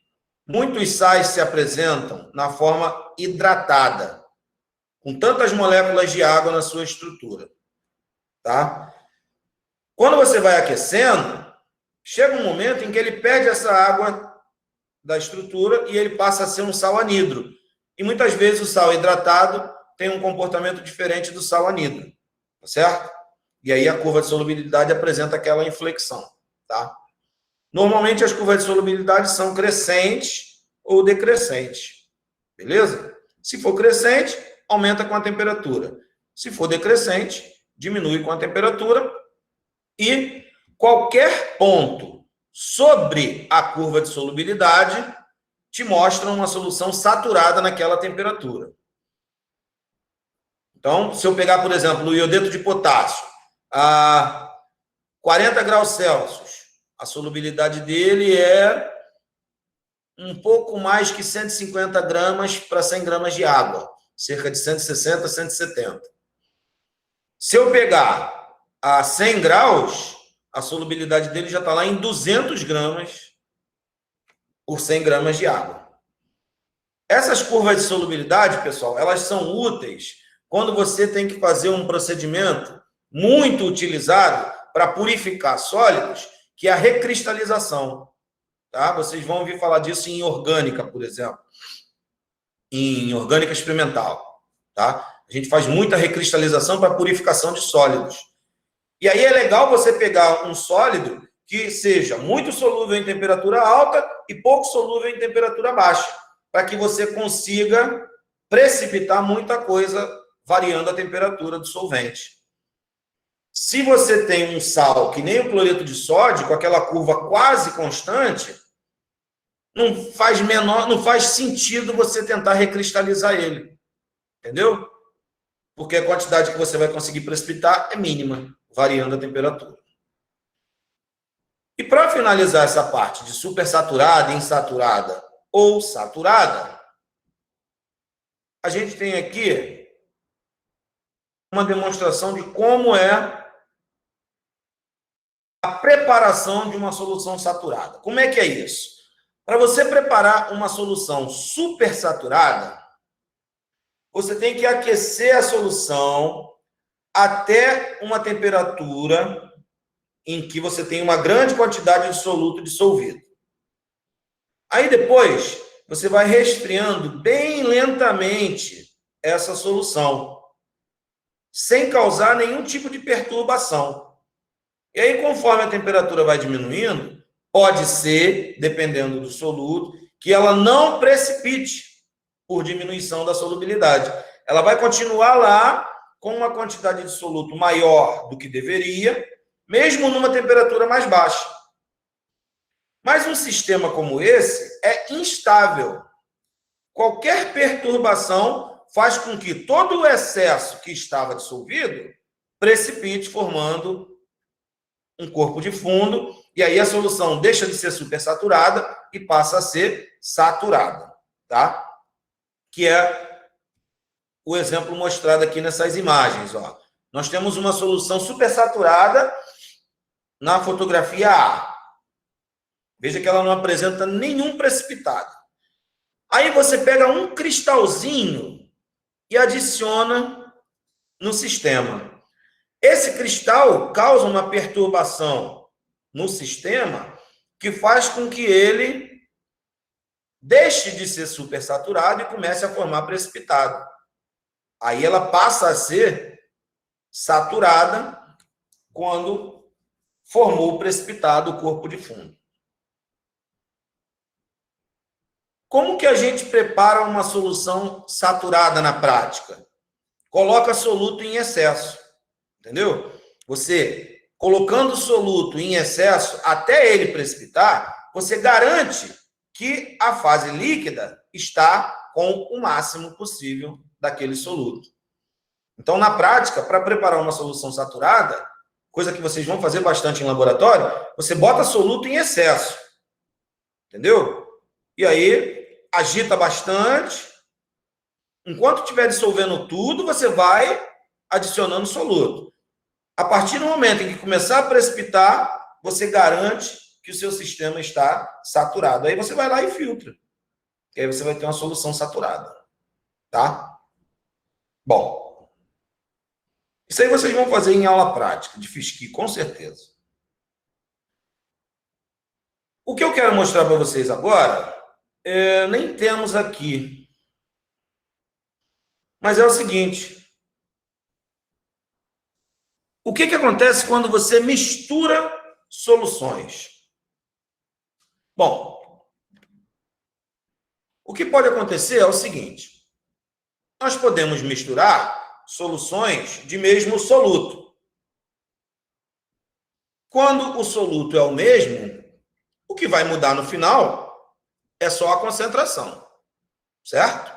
muitos sais se apresentam na forma hidratada, com tantas moléculas de água na sua estrutura, tá? Quando você vai aquecendo, chega um momento em que ele perde essa água da estrutura e ele passa a ser um sal anidro. E muitas vezes o sal hidratado tem um comportamento diferente do sal anidro, tá certo? E aí a curva de solubilidade apresenta aquela inflexão, tá? Normalmente as curvas de solubilidade são crescentes ou decrescentes, beleza? Se for crescente, aumenta com a temperatura. Se for decrescente, diminui com a temperatura. E qualquer ponto sobre a curva de solubilidade te mostra uma solução saturada naquela temperatura. Então, se eu pegar, por exemplo, o iodeto de potássio a 40 graus Celsius, a solubilidade dele é um pouco mais que 150 gramas para 100 gramas de água, cerca de 160 a 170. Se eu pegar a 100 graus, a solubilidade dele já está lá em 200 gramas por 100 gramas de água. Essas curvas de solubilidade, pessoal, elas são úteis quando você tem que fazer um procedimento muito utilizado para purificar sólidos, que é a recristalização. Tá? Vocês vão ouvir falar disso em orgânica, por exemplo. Em orgânica experimental. Tá? A gente faz muita recristalização para purificação de sólidos. E aí é legal você pegar um sólido que seja muito solúvel em temperatura alta e pouco solúvel em temperatura baixa, para que você consiga precipitar muita coisa variando a temperatura do solvente. Se você tem um sal que nem o cloreto de sódio, com aquela curva quase constante, não faz sentido você tentar recristalizar ele. Entendeu? Porque a quantidade que você vai conseguir precipitar é mínima, variando a temperatura. E para finalizar essa parte de supersaturada, insaturada ou saturada, a gente tem aqui uma demonstração de como é a preparação de uma solução saturada. Como é que é isso? Para você preparar uma solução supersaturada, você tem que aquecer a solução até uma temperatura em que você tem uma grande quantidade de soluto dissolvido. Aí depois, você vai resfriando bem lentamente essa solução, sem causar nenhum tipo de perturbação. E aí, conforme a temperatura vai diminuindo, pode ser, dependendo do soluto, que ela não precipite por diminuição da solubilidade. Ela vai continuar lá com uma quantidade de soluto maior do que deveria, mesmo numa temperatura mais baixa. Mas um sistema como esse é instável. Qualquer perturbação faz com que todo o excesso que estava dissolvido precipite, formando um corpo de fundo, e aí a solução deixa de ser supersaturada e passa a ser saturada, tá? Que é o exemplo mostrado aqui nessas imagens, ó. Nós temos uma solução supersaturada na fotografia A. Veja que ela não apresenta nenhum precipitado. Aí você pega um cristalzinho e adiciona no sistema. Esse cristal causa uma perturbação no sistema que faz com que ele deixe de ser supersaturado e comece a formar precipitado. Aí ela passa a ser saturada quando formou o precipitado, o corpo de fundo. Como que a gente prepara uma solução saturada na prática? Coloca soluto em excesso, entendeu? Você, colocando soluto em excesso até ele precipitar, você garante que a fase líquida está com o máximo possível daquele soluto. Então, na prática, para preparar uma solução saturada, coisa que vocês vão fazer bastante em laboratório, você bota soluto em excesso, entendeu? E aí, agita bastante. Enquanto estiver dissolvendo tudo, você vai adicionando soluto. A partir do momento em que começar a precipitar, você garante que o seu sistema está saturado. Aí você vai lá e filtra. E aí você vai ter uma solução saturada. Tá? Bom. Isso aí vocês vão fazer em aula prática, de Fischi, com certeza. O que eu quero mostrar para vocês agora, nem temos aqui. Mas é o seguinte. O que acontece quando você mistura soluções? Bom, o que pode acontecer é o seguinte. Nós podemos misturar soluções de mesmo soluto. Quando o soluto é o mesmo, o que vai mudar no final é só a concentração, certo?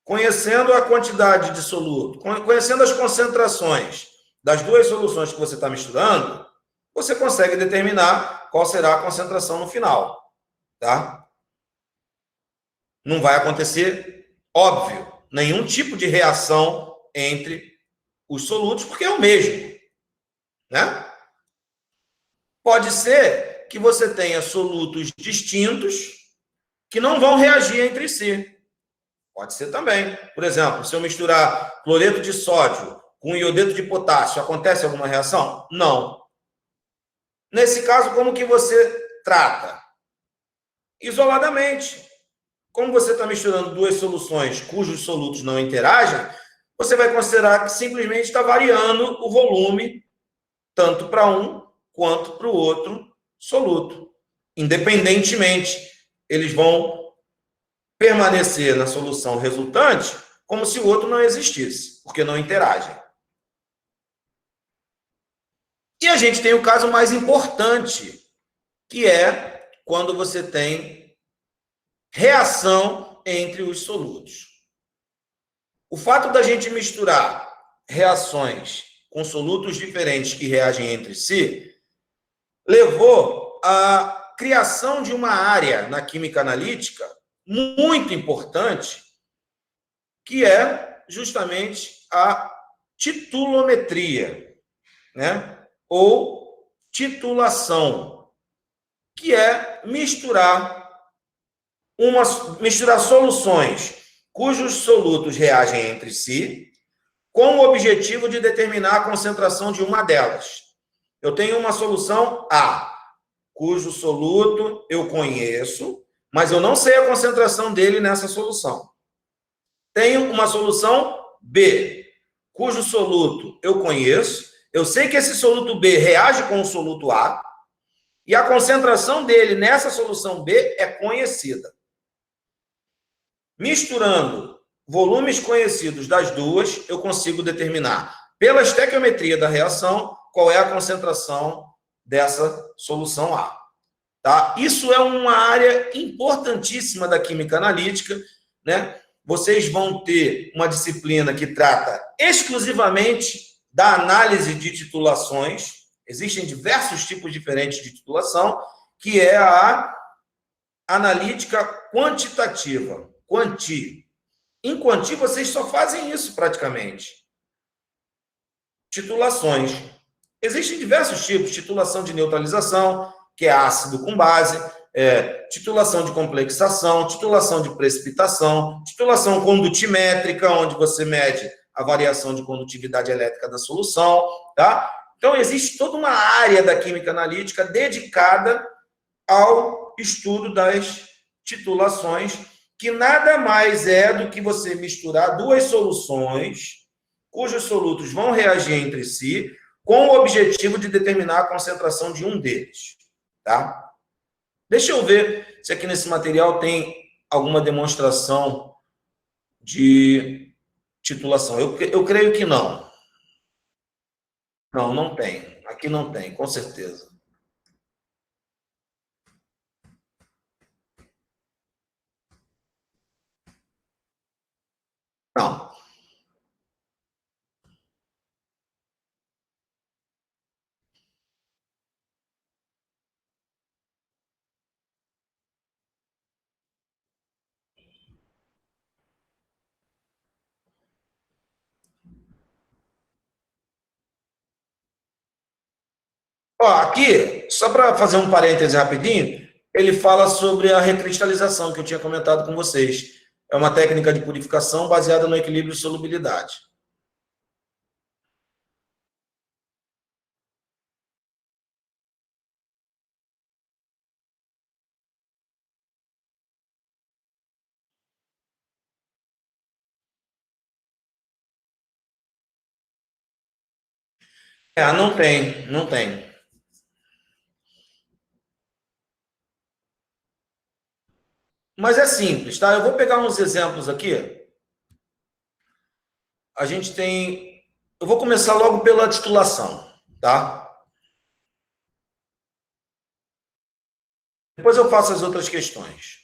Conhecendo a quantidade de soluto, conhecendo as concentrações das duas soluções que você está misturando, você consegue determinar qual será a concentração no final, tá? Não vai acontecer, óbvio, nenhum tipo de reação entre os solutos, porque é o mesmo, né? Pode ser que você tenha solutos distintos que não vão reagir entre si. Pode ser também. Por exemplo, se eu misturar cloreto de sódio com iodeto de potássio, acontece alguma reação? Não. Nesse caso, como que você trata? Isoladamente. Como você está misturando duas soluções cujos solutos não interagem, você vai considerar que simplesmente está variando o volume, tanto para um quanto para o outro soluto. Independentemente, eles vão permanecer na solução resultante como se o outro não existisse, porque não interagem. E a gente tem o caso mais importante, que é quando você tem reação entre os solutos. O fato da gente misturar reações com solutos diferentes que reagem entre si levou à criação de uma área na química analítica muito importante, que é justamente a titulometria, né? Ou titulação, que é misturar soluções cujos solutos reagem entre si, com o objetivo de determinar a concentração de uma delas. Eu tenho uma solução A, cujo soluto eu conheço, mas eu não sei a concentração dele nessa solução. Tenho uma solução B, cujo soluto eu conheço, eu sei que esse soluto B reage com o soluto A, e a concentração dele nessa solução B é conhecida. Misturando volumes conhecidos das duas, eu consigo determinar, pela estequiometria da reação, qual é a concentração dessa solução A. Tá? Isso é uma área importantíssima da química analítica, né? Vocês vão ter uma disciplina que trata exclusivamente da análise de titulações. Existem diversos tipos diferentes de titulação, que é a analítica quantitativa. Quanti. Em quanti, vocês só fazem isso praticamente. Titulações. Existem diversos tipos. Titulação de neutralização, que é ácido com base, titulação de complexação, titulação de precipitação, titulação condutimétrica, onde você mede a variação de condutividade elétrica da solução, tá? Então, existe toda uma área da química analítica dedicada ao estudo das titulações, que nada mais é do que você misturar duas soluções, cujos solutos vão reagir entre si, com o objetivo de determinar a concentração de um deles. Tá? Deixa eu ver se aqui nesse material tem alguma demonstração de titulação. Eu creio que não. Não, não tem. Aqui não tem, com certeza. Não. Ó, aqui, só para fazer um parêntese rapidinho, ele fala sobre a recristalização que eu tinha comentado com vocês. É uma técnica de purificação baseada no equilíbrio de solubilidade. Não tem, não tem. Mas é simples, tá? Eu vou pegar uns exemplos aqui. A gente tem... Eu vou começar logo pela titulação, tá? Depois eu faço as outras questões.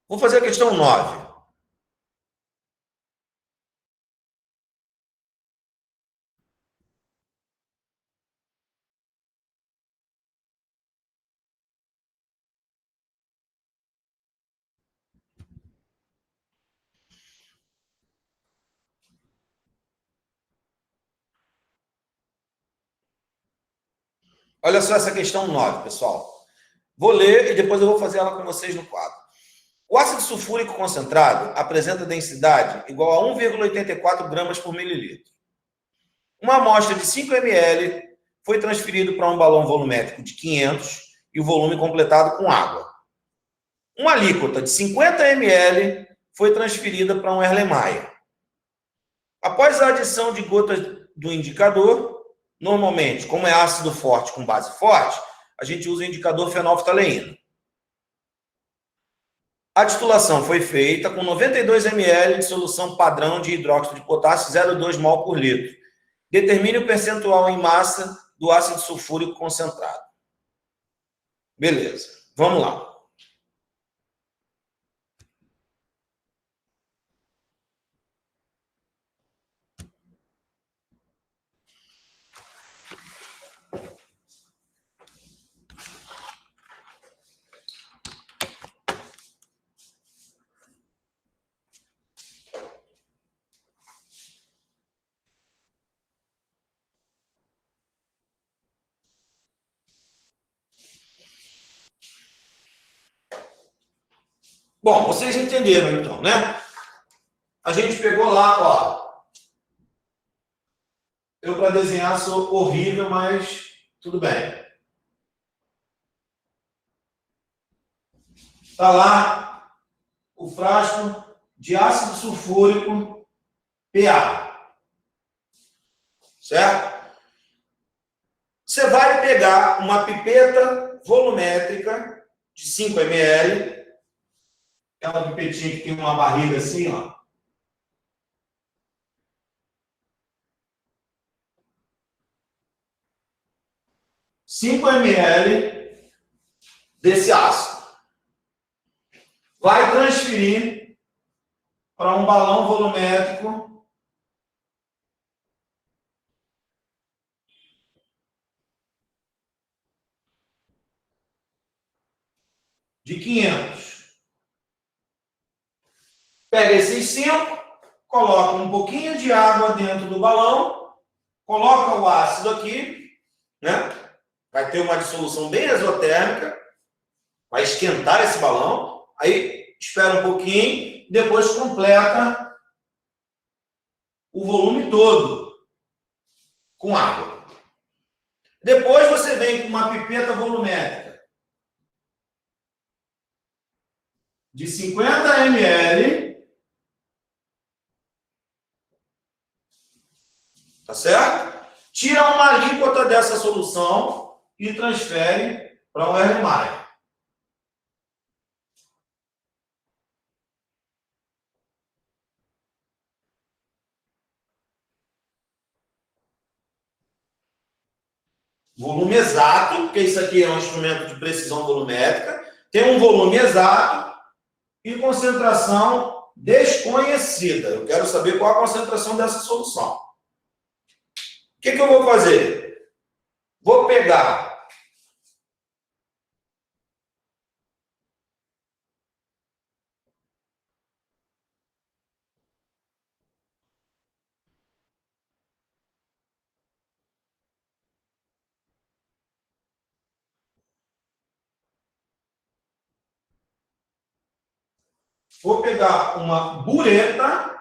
Vou fazer a questão 9. Olha só essa questão 9, pessoal. Vou ler e depois eu vou fazer ela com vocês no quadro. O ácido sulfúrico concentrado apresenta densidade igual a 1,84 gramas por mililitro. Uma amostra de 5 ml foi transferida para um balão volumétrico de 500 e o volume completado com água. Uma alíquota de 50 ml foi transferida para um Erlenmeyer. Após a adição de gotas do indicador, normalmente, como é ácido forte com base forte, a gente usa o indicador fenolftaleína. A titulação foi feita com 92 ml de solução padrão de hidróxido de potássio 0,2 mol por litro. Determine o percentual em massa do ácido sulfúrico concentrado. Beleza, vamos lá. Bom, vocês entenderam então, né? A gente pegou lá, ó. Eu para desenhar sou horrível, mas tudo bem. Está lá o frasco de ácido sulfúrico PA. Certo? Você vai pegar uma pipeta volumétrica de 5 ml, aquela pipetinha que tem uma barriga assim, ó. (5 ml) desse ácido. Vai transferir para um balão volumétrico de 500. Pega esses 5, coloca um pouquinho de água dentro do balão, coloca o ácido aqui, né? Vai ter uma dissolução bem exotérmica, vai esquentar esse balão, aí espera um pouquinho, depois completa o volume todo com água. Depois você vem com uma pipeta volumétrica de 50 ml, tá certo? Tira uma alíquota dessa solução e transfere para um Erlenmeyer. Volume exato, porque isso aqui é um instrumento de precisão volumétrica, tem um volume exato e concentração desconhecida. Eu quero saber qual a concentração dessa solução. O que eu vou fazer? Vou pegar uma bureta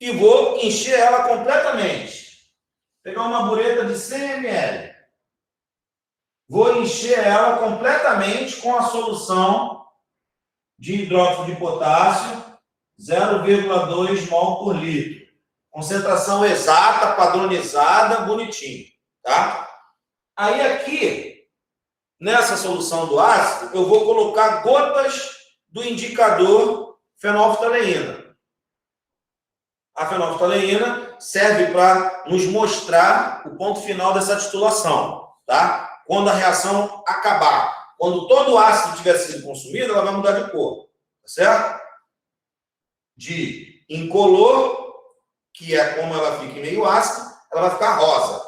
e vou encher ela completamente. Pegar uma bureta de 100 ml. Vou encher ela completamente com a solução de hidróxido de potássio, 0,2 mol por litro. Concentração exata, padronizada, bonitinho, tá? Aí aqui, nessa solução do ácido, eu vou colocar gotas do indicador fenolftaleína. A fenolftaleína serve para nos mostrar o ponto final dessa titulação, tá? Quando a reação acabar. Quando todo o ácido tiver sido consumido, ela vai mudar de cor, tá certo? De incolor, que é como ela fica meio ácida, ela vai ficar rosa.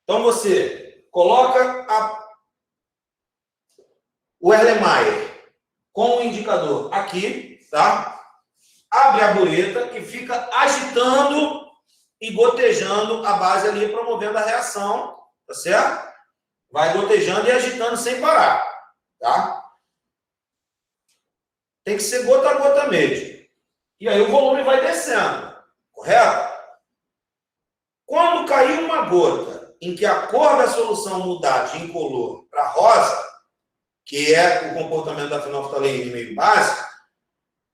Então, você coloca o Erlenmeyer com o indicador aqui, tá? Abre a bureta que fica agitando e gotejando a base ali, promovendo a reação, tá certo? Vai gotejando e agitando sem parar, tá? Tem que ser gota a gota mesmo. E aí o volume vai descendo, correto? Quando cair uma gota em que a cor da solução mudar de incolor para rosa, que é o comportamento da fenolftaleína meio básico,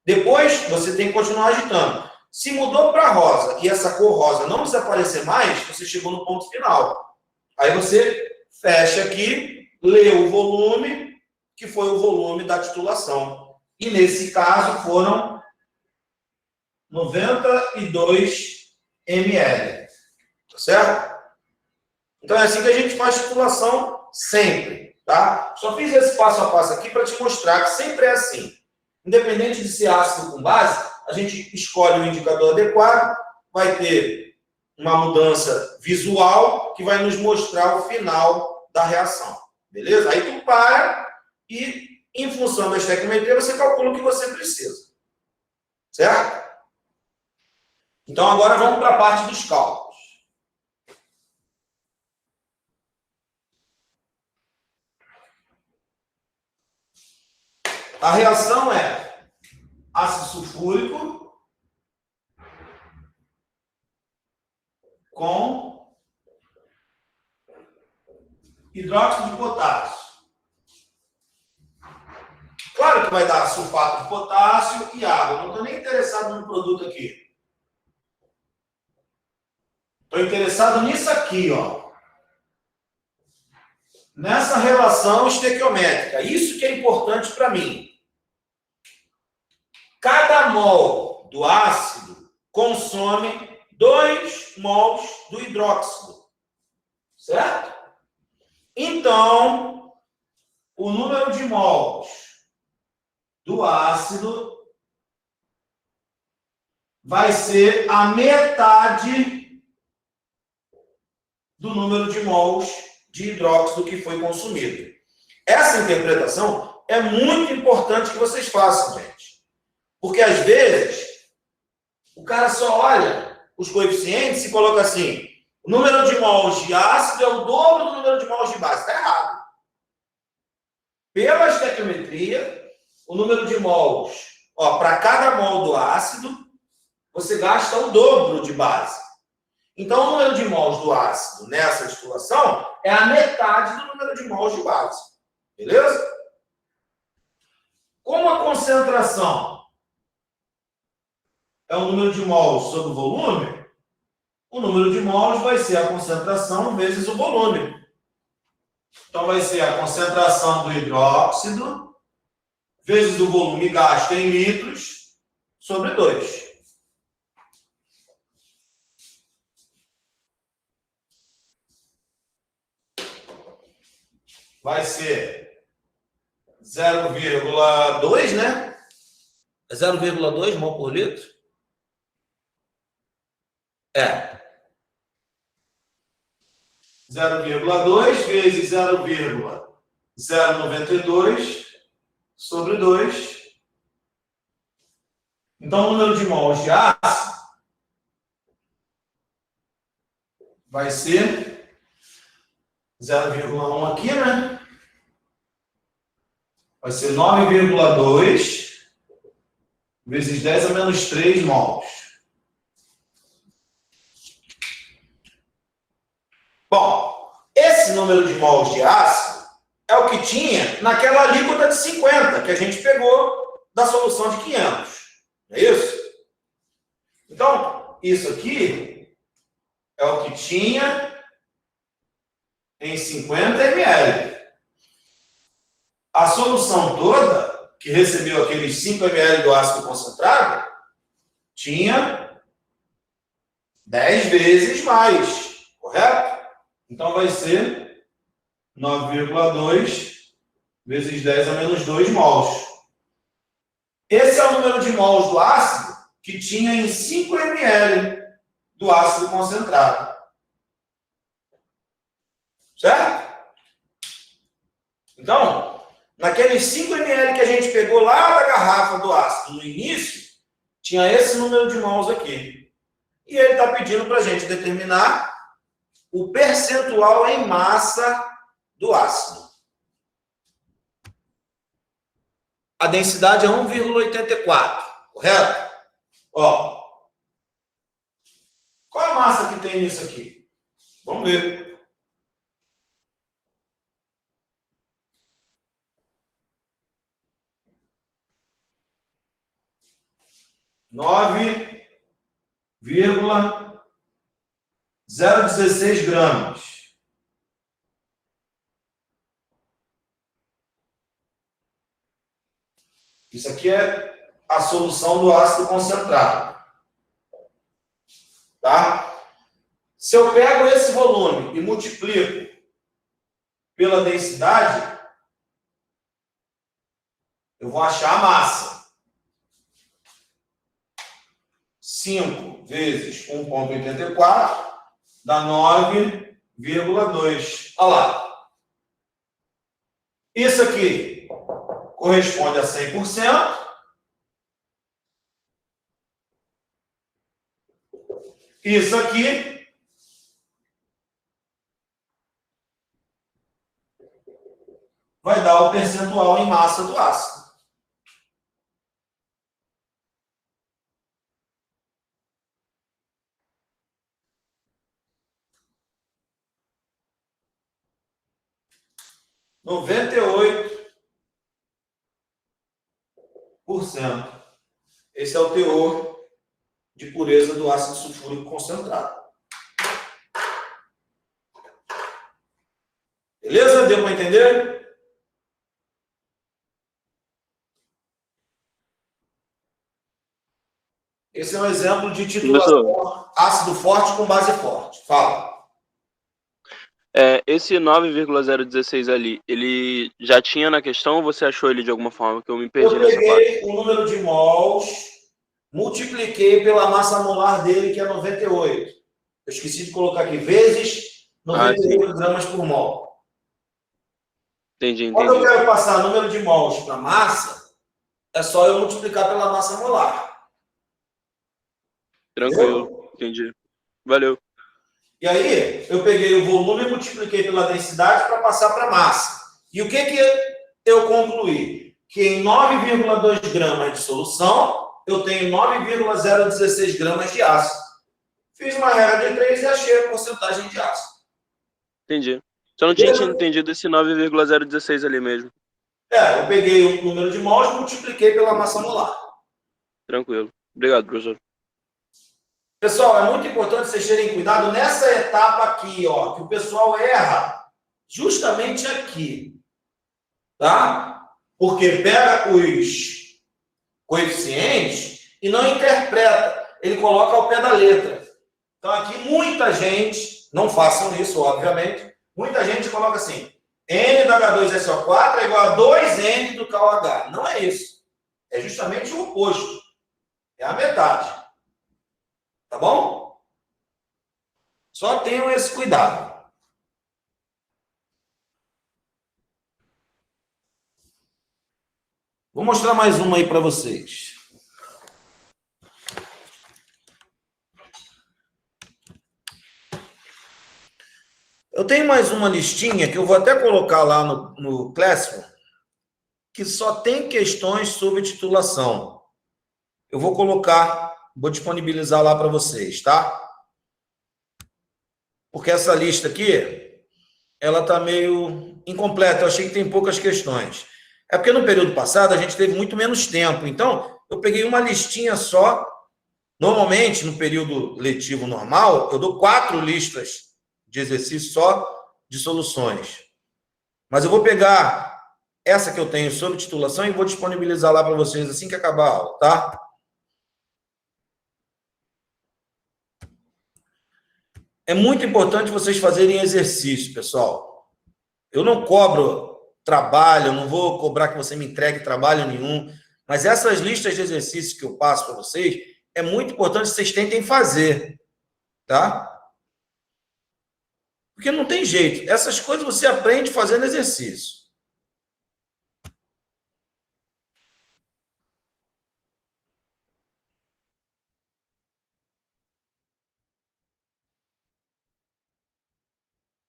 depois você tem que continuar agitando. Se mudou para rosa e essa cor rosa não desaparecer mais, você chegou no ponto final. Aí você fecha aqui, lê o volume, que foi o volume da titulação. E nesse caso foram 92 ml. Tá certo? Então é assim que a gente faz titulação sempre, tá? Só fiz esse passo a passo aqui para te mostrar que sempre é assim. Independente de ser ácido com base, a gente escolhe o indicador adequado, vai ter uma mudança visual que vai nos mostrar o final da reação. Beleza? Aí tu para e, em função da estequiometria, você calcula o que você precisa. Certo? Então, agora vamos para a parte dos cálculos. A reação é ácido sulfúrico com hidróxido de potássio. Claro que vai dar sulfato de potássio e água. Não estou nem interessado no produto aqui. Estou interessado nisso aqui, ó. Nessa relação estequiométrica. Isso que é importante para mim. Cada mol do ácido consome 2 mols do hidróxido. Certo? Então, o número de mols do ácido vai ser a metade do número de mols de hidróxido que foi consumido. Essa interpretação é muito importante que vocês façam, gente. Porque, às vezes, o cara só olha os coeficientes e coloca assim, o número de mols de ácido é o dobro do número de mols de base. Está errado. Pela estequiometria, volumetria, o número de mols. Para cada mol do ácido, você gasta o dobro de base. Então, o número de mols do ácido nessa destilação é a metade do número de mols de base. Beleza? Como a concentração é o número de mols sobre o volume, o número de mols vai ser a concentração vezes o volume. Então, vai ser a concentração do hidróxido vezes o volume gasto em litros sobre 2. Vai ser 0,2, né? 0,2 mol por litro? É. 0,2 vezes 0,092 sobre 2. Então, o número de mols de ácido vai ser 0,1 aqui, né? Vai ser 9,2 vezes 10 a menos 3 mols. Bom, esse número de mols de ácido é o que tinha naquela alíquota de 50 que a gente pegou da solução de 500. Não é isso? Então, isso aqui é o que tinha em 50 ml. A solução toda, que recebeu aqueles 5 ml do ácido concentrado, tinha 10 vezes mais, correto? Então, vai ser 9,2 vezes 10 a menos 2 mols. Esse é o número de mols do ácido que tinha em 5 ml do ácido concentrado. Certo? Então, naqueles 5 ml que a gente pegou lá da garrafa do ácido no início, tinha esse número de mols aqui. E ele está pedindo para a gente determinar o percentual em massa do ácido. A densidade é 1,84, correto? Qual é a massa que tem nisso aqui? Vamos ver. Nove vírgula 0,16 gramas. Isso aqui é a solução do ácido concentrado. Tá? Se eu pego esse volume e multiplico pela densidade, eu vou achar a massa. 5 vezes 1,84 dá 9,2. Olha lá. Isso aqui corresponde a 100%. Isso aqui vai dar o percentual em massa do ácido. (98%). Esse é o teor de pureza do ácido sulfúrico concentrado. Beleza? Deu para entender? Esse é um exemplo de titulação ácido forte com base forte. Fala. Esse 9,016 ali, ele já tinha na questão ou você achou ele de alguma forma que eu me perdi nessa parte? Eu peguei o número de mols, multipliquei pela massa molar dele, que é 98. Eu esqueci de colocar aqui, vezes 98 gramas por mol. Entendi. Quando eu quero passar o número de mols para massa, é só eu multiplicar pela massa molar. Tranquilo, entendi. Valeu. E aí, eu peguei o volume e multipliquei pela densidade para passar para a massa. E o que eu concluí? que em 9,2 gramas de solução, eu tenho 9,016 gramas de ácido. Fiz uma regra de 3 e achei a porcentagem de ácido. Entendi. Só não tinha entendido esse 9,016 ali mesmo. Eu peguei o número de mols e multipliquei pela massa molar. Tranquilo. Obrigado, professor. Pessoal, é muito importante vocês terem cuidado nessa etapa aqui, ó, que o pessoal erra justamente aqui, tá? Porque pega os coeficientes e não interpreta. Ele coloca ao pé da letra. Então, aqui, muita gente, não façam isso, obviamente, muita gente coloca assim, N do H2SO4 é igual a 2N do KOH. Não é isso. É justamente o oposto. É a metade. Tá bom? Só tenham esse cuidado. Vou mostrar mais uma aí para vocês. Eu tenho mais uma listinha que eu vou até colocar lá no Classroom, que só tem questões sobre titulação. Eu vou colocar, vou disponibilizar lá para vocês, tá? Porque essa lista aqui, ela está meio incompleta. Eu achei que tem poucas questões. É porque no período passado a gente teve muito menos tempo. Então, eu peguei uma listinha só. Normalmente, no período letivo normal, eu dou 4 listas de exercício só de soluções. Mas eu vou pegar essa que eu tenho sobre titulação e vou disponibilizar lá para vocês assim que acabar a aula, tá? É muito importante vocês fazerem exercício, pessoal. Eu não cobro trabalho, eu não vou cobrar que você me entregue trabalho nenhum, mas essas listas de exercícios que eu passo para vocês, é muito importante que vocês tentem fazer, tá? Porque não tem jeito. Essas coisas você aprende fazendo exercício.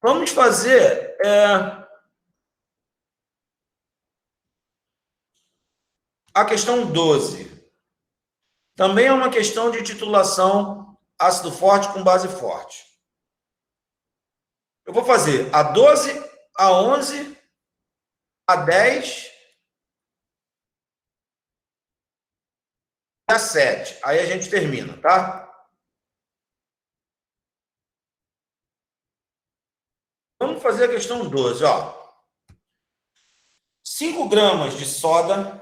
Vamos fazer a questão 12. Também é uma questão de titulação ácido forte com base forte. Eu vou fazer a 12, a 11, a 10 e a 7. Aí a gente termina, tá? Vamos fazer a questão 12, ó. 5 gramas de soda,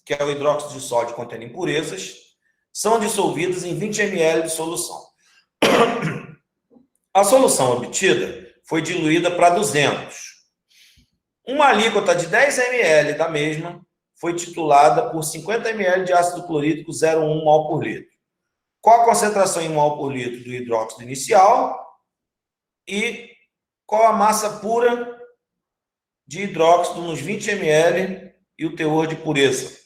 que é o hidróxido de sódio contendo impurezas, são dissolvidos em 20 ml de solução. A solução obtida foi diluída para 200. Uma alíquota de 10 ml da mesma foi titulada por 50 ml de ácido clorídrico 0,1 mol por litro. Qual a concentração em mol por litro do hidróxido inicial e qual a massa pura de hidróxido nos 20 ml e o teor de pureza?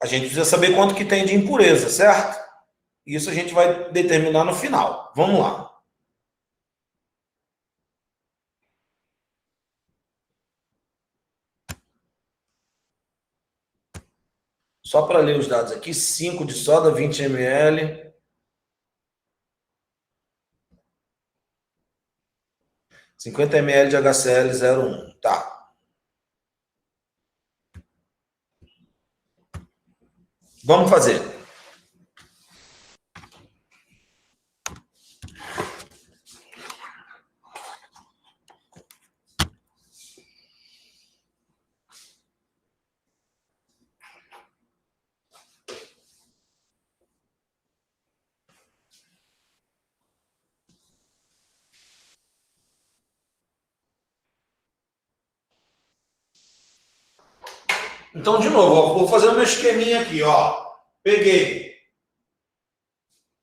A gente precisa saber quanto que tem de impureza, certo? Isso a gente vai determinar no final. Vamos lá. Só para ler os dados aqui, 5 de soda, 20 ml. 50 ml de HCl 0,1. Tá. Vamos fazer. Então, de novo, ó, vou fazer o meu esqueminha aqui, ó. Peguei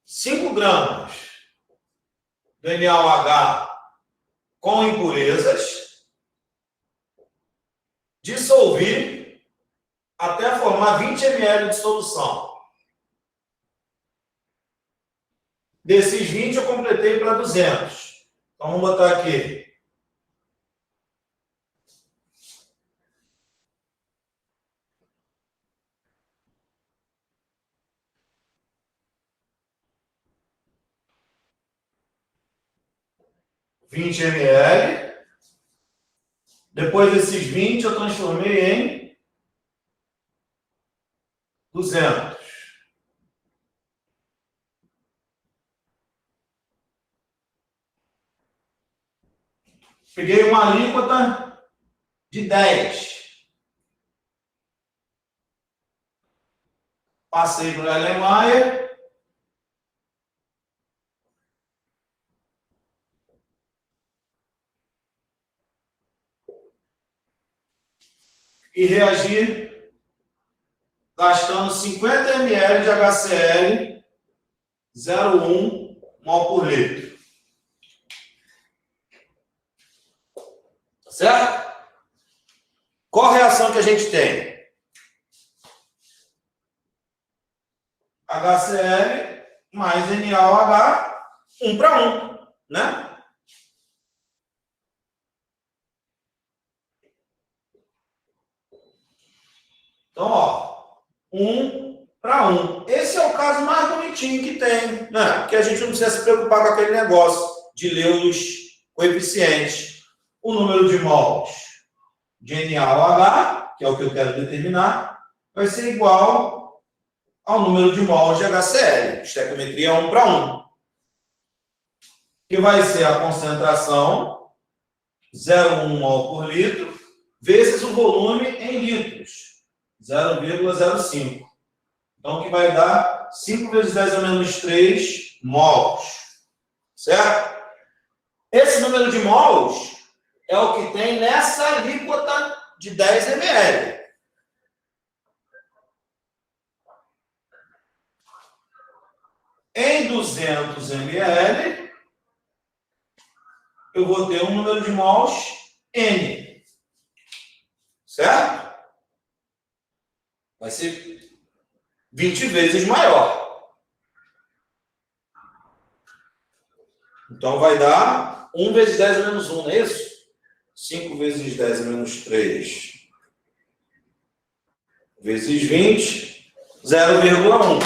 5 gramas do NaOH com impurezas, dissolvi até formar 20 ml de solução. Desses 20, eu completei para 200. Então, vamos botar aqui. ml. Depois desses 20, eu transformei em 200. Peguei uma alíquota de 10. Passei para a Alemanha. E reagi gastando 50 ml de HCl 0,1 mol por litro. Tá certo? Qual a reação que a gente tem? HCl mais NaOH, 1 para 1, né? Então, ó, 1 para 1. Esse é o caso mais bonitinho que tem, né? Porque a gente não precisa se preocupar com aquele negócio de ler os coeficientes. O número de mols de NaOH, que é o que eu quero determinar, vai ser igual ao número de mols de HCl. Estequiometria 1 para 1. Que vai ser a concentração 0,1 mol por litro vezes o volume em litros, 0,05. Então, que vai dar 5 vezes 10 a menos 3 mols. Certo? Esse número de mols é o que tem nessa alíquota de 10 ml. Em 200 ml, eu vou ter um número de mols N. Certo? Vai ser 20 vezes maior. Então, vai dar 1 vezes 10 a menos 1, não é isso? 5 vezes 10 a menos 3 vezes 20, 0,1.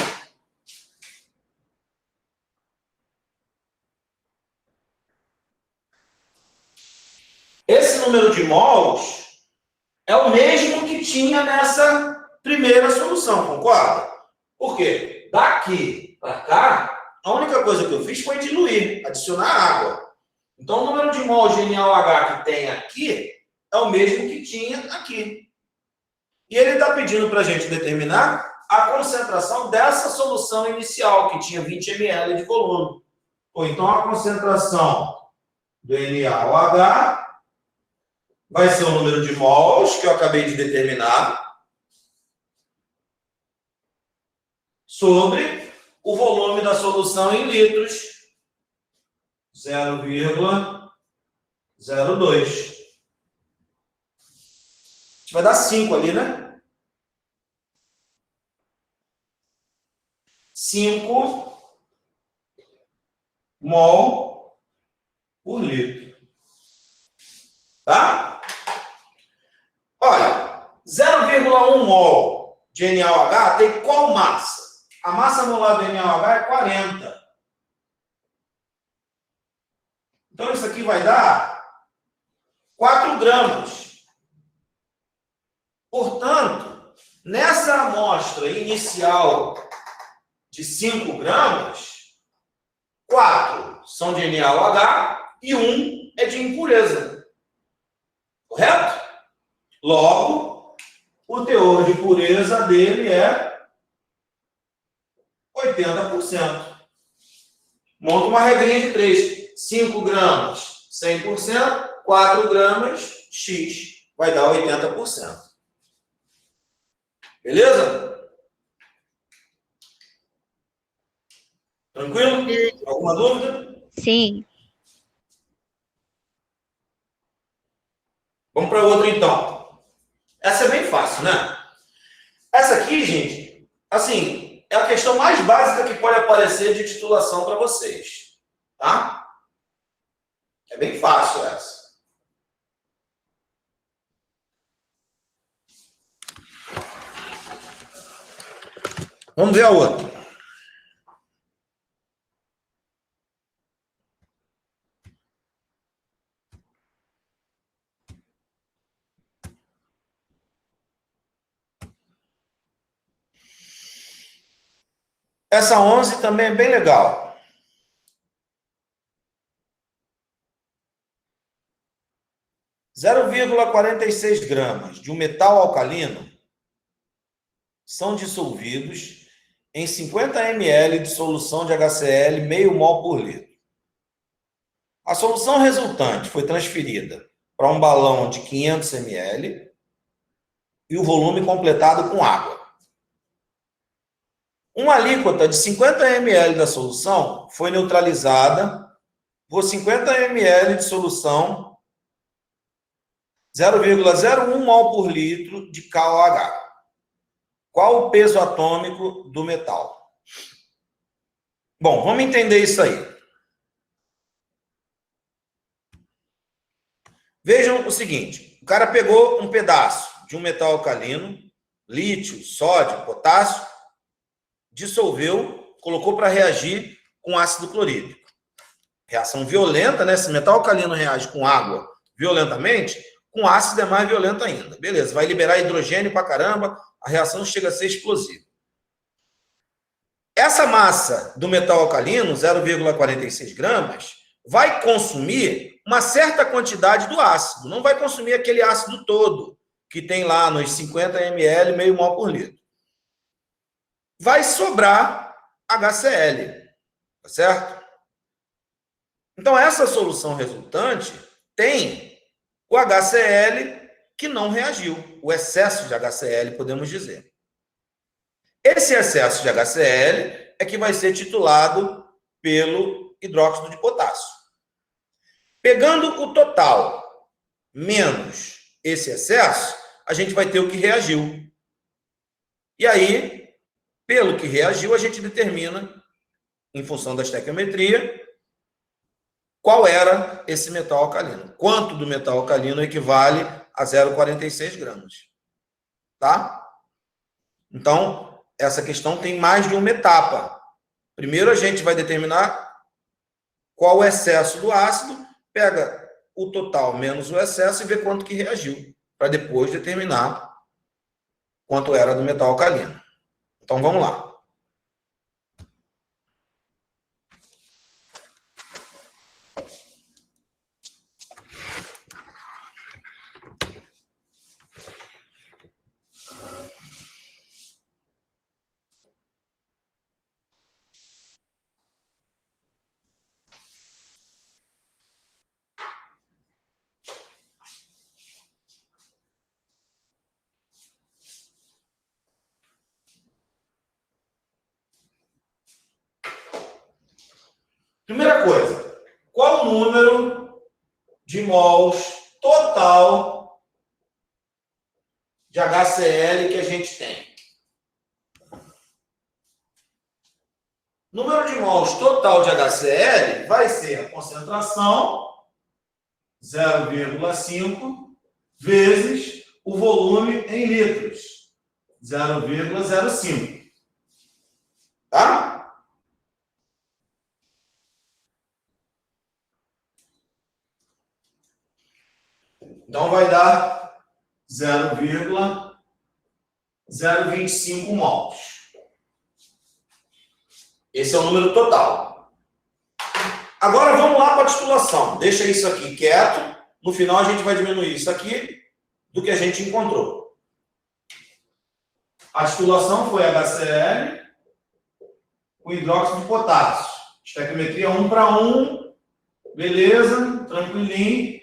Esse número de mols é o mesmo que tinha nessa primeira solução, concorda? Por quê? Daqui para cá, a única coisa que eu fiz foi diluir, adicionar água. Então, o número de mols de NaOH que tem aqui é o mesmo que tinha aqui. E ele está pedindo para a gente determinar a concentração dessa solução inicial, que tinha 20 ml de volume. Ou então, a concentração do NaOH vai ser o número de mols que eu acabei de determinar sobre o volume da solução em litros, 0,02. Vai dar 5 ali, né? 5 mol por litro. Tá? Olha, 0,1 mol de NaOH tem qual massa? A massa molar do NaOH é 40. Então, isso aqui vai dar 4 gramas. Portanto, nessa amostra inicial de 5 gramas, 4 são de NaOH e 1 é de impureza. Correto? Logo, o teor de pureza dele é 80%. Monta uma regrinha de 3. 5 gramas, 100%. 4 gramas, X. Vai dar 80%. Beleza? Tranquilo? Alguma dúvida? Sim. Vamos para outra, então. Essa é bem fácil, né? Essa aqui, gente, assim, é a questão mais básica que pode aparecer de titulação para vocês. Tá? É bem fácil essa. Vamos ver a outra. Essa 11 também é bem legal. (0,46 gramas de um metal alcalino são dissolvidos em 50 ml de solução de HCl meio mol por litro. A solução resultante foi transferida para um balão de 500 ml e o volume completado com água. Uma alíquota de 50 ml da solução foi neutralizada por 50 ml de solução 0,01 mol por litro de KOH. Qual o peso atômico do metal? Bom, vamos entender isso aí. Vejam o seguinte, o cara pegou um pedaço de um metal alcalino, lítio, sódio, potássio, dissolveu, colocou para reagir com ácido clorídrico. Reação violenta, né? Se metal alcalino reage com água violentamente, com ácido é mais violento ainda. Beleza, vai liberar hidrogênio para caramba, a reação chega a ser explosiva. Essa massa do metal alcalino, 0,46 gramas, vai consumir uma certa quantidade do ácido, não vai consumir aquele ácido todo que tem lá nos 50 ml, meio mol por litro. Vai sobrar HCl, tá certo? Então, essa solução resultante tem o HCl que não reagiu, o excesso de HCl, podemos dizer. Esse excesso de HCl é que vai ser titulado pelo hidróxido de potássio. Pegando o total menos esse excesso, a gente vai ter o que reagiu. E aí, pelo que reagiu, a gente determina, em função da estequiometria, qual era esse metal alcalino. Quanto do metal alcalino equivale a 0,46 gramas. Tá? Então, essa questão tem mais de uma etapa. Primeiro, a gente vai determinar qual o excesso do ácido, pega o total menos o excesso e vê quanto que reagiu, para depois determinar quanto era do metal alcalino. Então, vamos lá. Primeira coisa, qual o número de mols total de HCl que a gente tem? Número de mols total de HCl vai ser a concentração 0,5 vezes o volume em litros, 0,05. Tá? Então, vai dar 0,025 mols. Esse é o número total. Agora, vamos lá para a titulação. Deixa isso aqui quieto. No final, a gente vai diminuir isso aqui do que a gente encontrou. A titulação foi HCl com hidróxido de potássio. Estequiometria 1:1. Beleza, tranquilinho.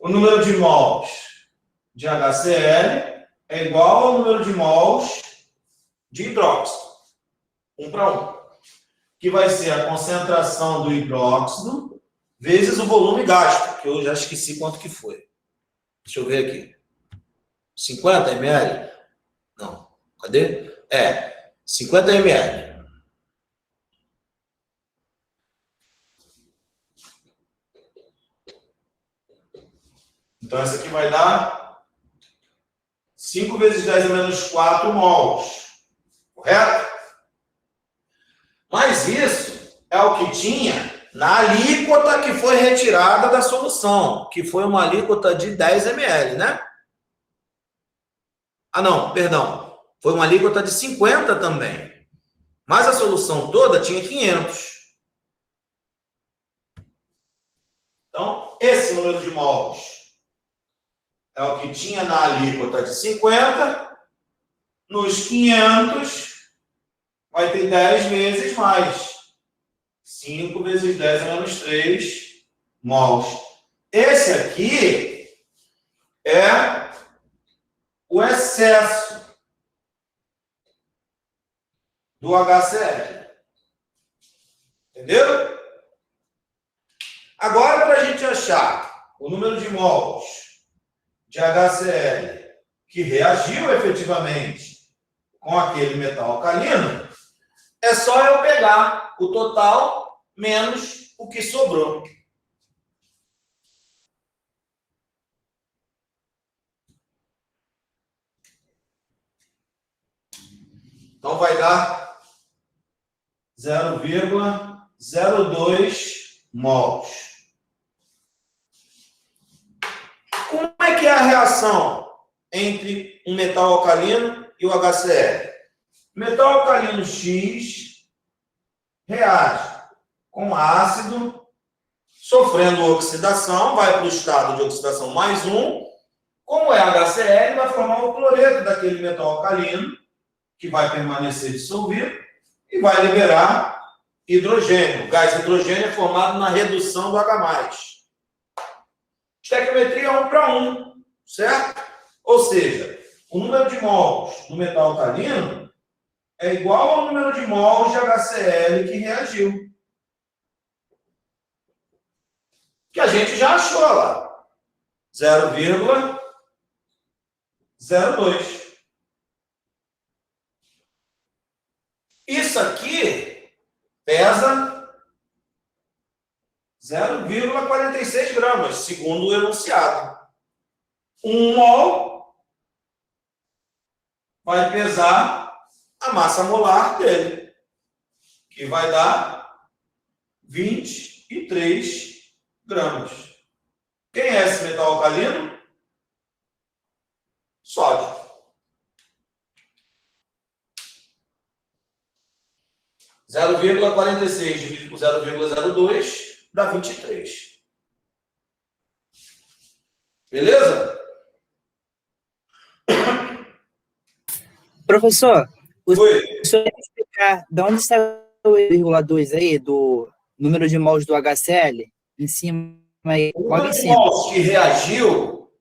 O número de mols de HCl é igual ao número de mols de hidróxido. 1:1. Que vai ser a concentração do hidróxido vezes o volume gasto, que eu já esqueci quanto que foi. Deixa eu ver aqui. 50 ml? Não. Cadê? 50 ml. Então, essa aqui vai dar 5 vezes 10 a menos 4 mols. Correto? Mas isso é o que tinha na alíquota que foi retirada da solução, que foi uma alíquota de 10 ml, né? Ah, não, perdão. Foi uma alíquota de 50 também. Mas a solução toda tinha 500. Então, esse número de mols é o que tinha na alíquota de 50. Nos 500, vai ter 10 vezes mais. 5 vezes 10 a menos 3 mols. Esse aqui é o excesso do HCl. Entendeu? Agora, para a gente achar o número de mols de HCl que reagiu efetivamente com aquele metal alcalino, é só eu pegar o total menos o que sobrou. Então, vai dar 0,02 mols. Como é que é a reação entre um metal alcalino e o HCl? O metal alcalino X reage com ácido, sofrendo oxidação, vai para o estado de oxidação mais 1. Como é HCl, vai formar o cloreto daquele metal alcalino, que vai permanecer dissolvido e vai liberar hidrogênio. O gás hidrogênio é formado na redução do H+. Estequiometria é 1 para 1, certo? Ou seja, o número de mols do metal alcalino é igual ao número de mols de HCl que reagiu. Que a gente já achou lá. 0,02. Isso aqui pesa 0,46 gramas, segundo o enunciado. 1 mol vai pesar a massa molar dele, que vai dar 23 gramas. Quem é esse metal alcalino? Sódio. 0,46 dividido por 0,02 dá 23. Beleza? Professor, o Oi. senhor pode explicar de onde saiu o 0,2 aí, do número de mols do HCl? Em cima aí, O logo número em de cima. mols que reagiu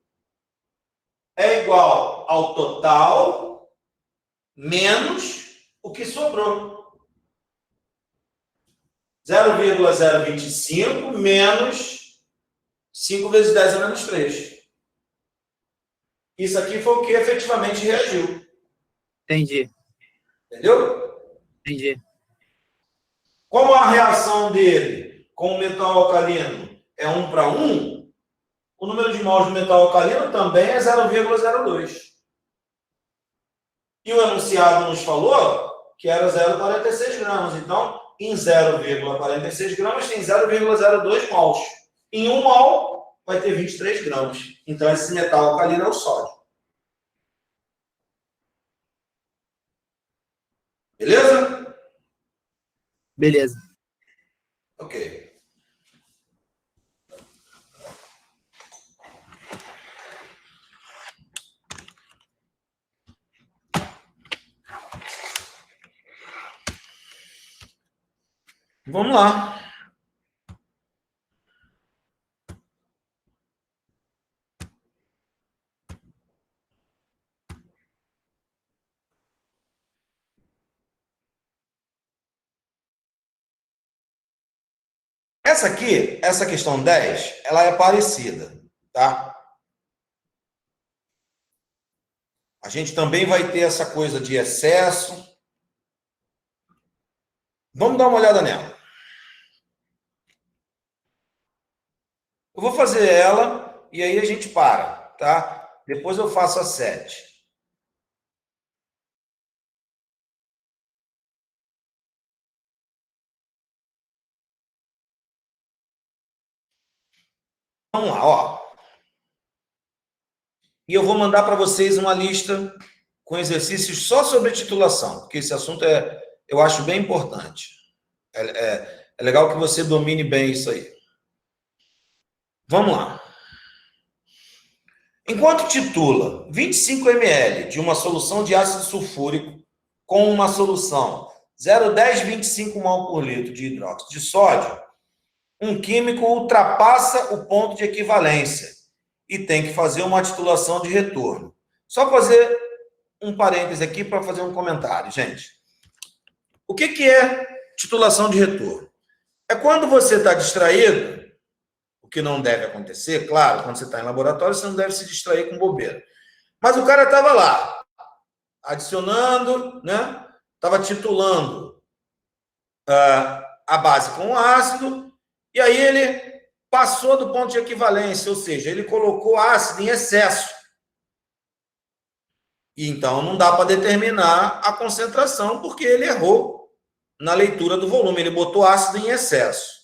é igual ao total menos o que sobrou. 0,025 menos 5 vezes 10 a menos 3. Isso aqui foi o que efetivamente reagiu. Entendi, Entendeu? entendi. Como a reação dele com o metal alcalino é 1 para 1, o número de mols do metal alcalino também é 0,02. E o enunciado nos falou que era 0,46 gramas. Então, em 0,46 gramas tem 0,02 mols. Em 1 mol vai ter 23 gramas. Então, esse metal alcalino é o sódio. Beleza? Beleza. Ok. Vamos lá. Essa aqui, essa questão 10, ela é parecida, tá? A gente também vai ter essa coisa de excesso Vamos dar uma olhada nela. Eu vou fazer ela e aí a gente para, tá? Depois eu faço a 7. Vamos lá, ó. E eu vou mandar para vocês uma lista com exercícios só sobre titulação, porque esse assunto eu acho bem importante. É legal que você domine bem isso aí. Vamos lá. Enquanto titula 25 ml de uma solução de ácido sulfúrico com uma solução 0,1025 mol por litro de hidróxido de sódio, um químico ultrapassa o ponto de equivalência e tem que fazer uma titulação de retorno. Só fazer um parêntese aqui para fazer um comentário, gente. O que é titulação de retorno? É quando você está distraído, o que não deve acontecer, claro, quando você está em laboratório, você não deve se distrair com bobeira. Mas o cara estava lá, adicionando, né? Estava titulando a base com ácido, e aí ele passou do ponto de equivalência, ou seja, ele colocou ácido em excesso. E então não dá para determinar a concentração, porque ele errou na leitura do volume, ele botou ácido em excesso.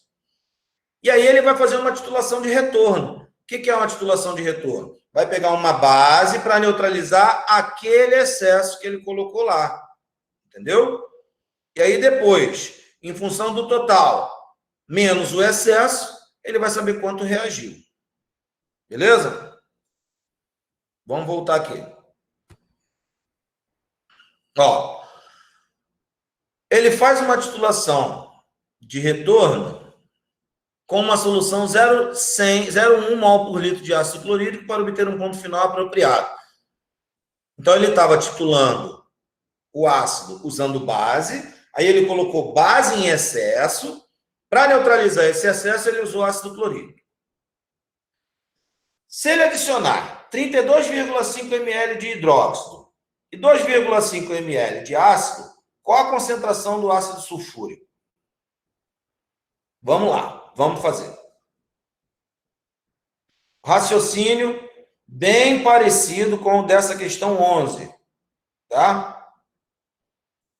E aí ele vai fazer uma titulação de retorno. O que é uma titulação de retorno? Vai pegar uma base para neutralizar aquele excesso que ele colocou lá. Entendeu? E aí depois, em função do total menos o excesso, ele vai saber quanto reagiu. Beleza? Vamos voltar aqui. Ó, ele faz uma titulação de retorno com uma solução 0,1 mol por litro de ácido clorídrico para obter um ponto final apropriado. Então, ele estava titulando o ácido usando base, aí ele colocou base em excesso. Para neutralizar esse excesso, ele usou ácido clorídrico. Se ele adicionar 32,5 ml de hidróxido e 2,5 ml de ácido, qual a concentração do ácido sulfúrico? Vamos lá, vamos fazer. Raciocínio bem parecido com o dessa questão 11, tá?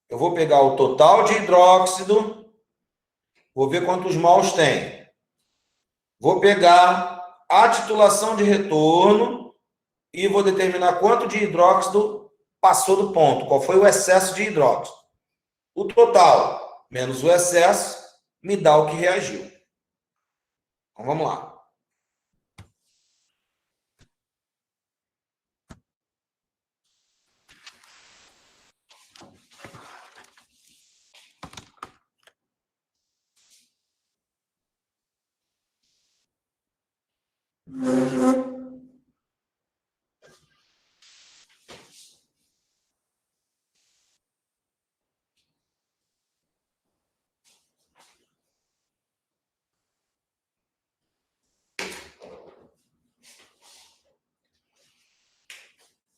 Eu vou pegar o total de hidróxido, vou ver quantos mols tem. Vou pegar a titulação de retorno e vou determinar quanto de hidróxido passou do ponto, qual foi o excesso de hidróxido. O total menos o excesso me dá o que reagiu. Então, vamos lá.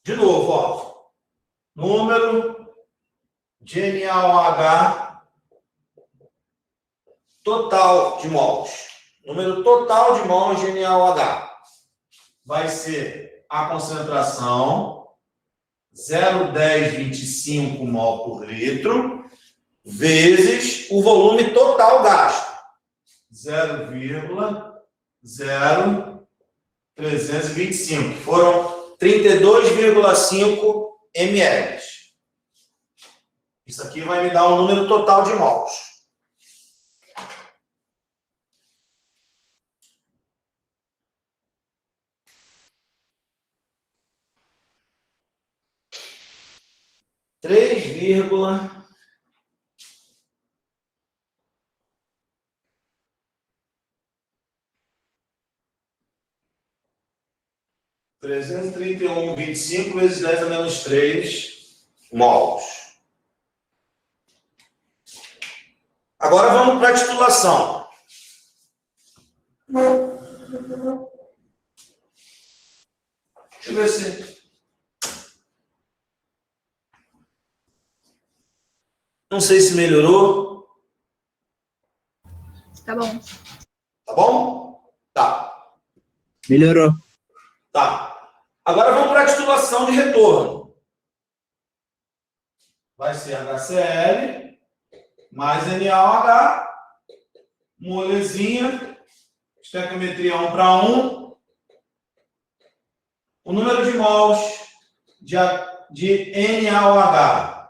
De novo, ó. Número de NaOH total de mols. Número total de mols de NaOH vai ser a concentração 0,1025 mol por litro vezes o volume total gasto. 0,0325. Foram 32,5 ml. Isso aqui vai me dar o número total de mols. Trezentos e trinta e 331,25 vezes 10 a menos 3 mols. Agora vamos para a titulação. Deixa eu ver se... Não sei se melhorou. Tá bom. Tá bom? Tá. Melhorou. Tá. Agora vamos para a titulação de retorno. Vai ser HCl mais NaOH, molezinha, estequiometria 1:1. O número de mols de NaOH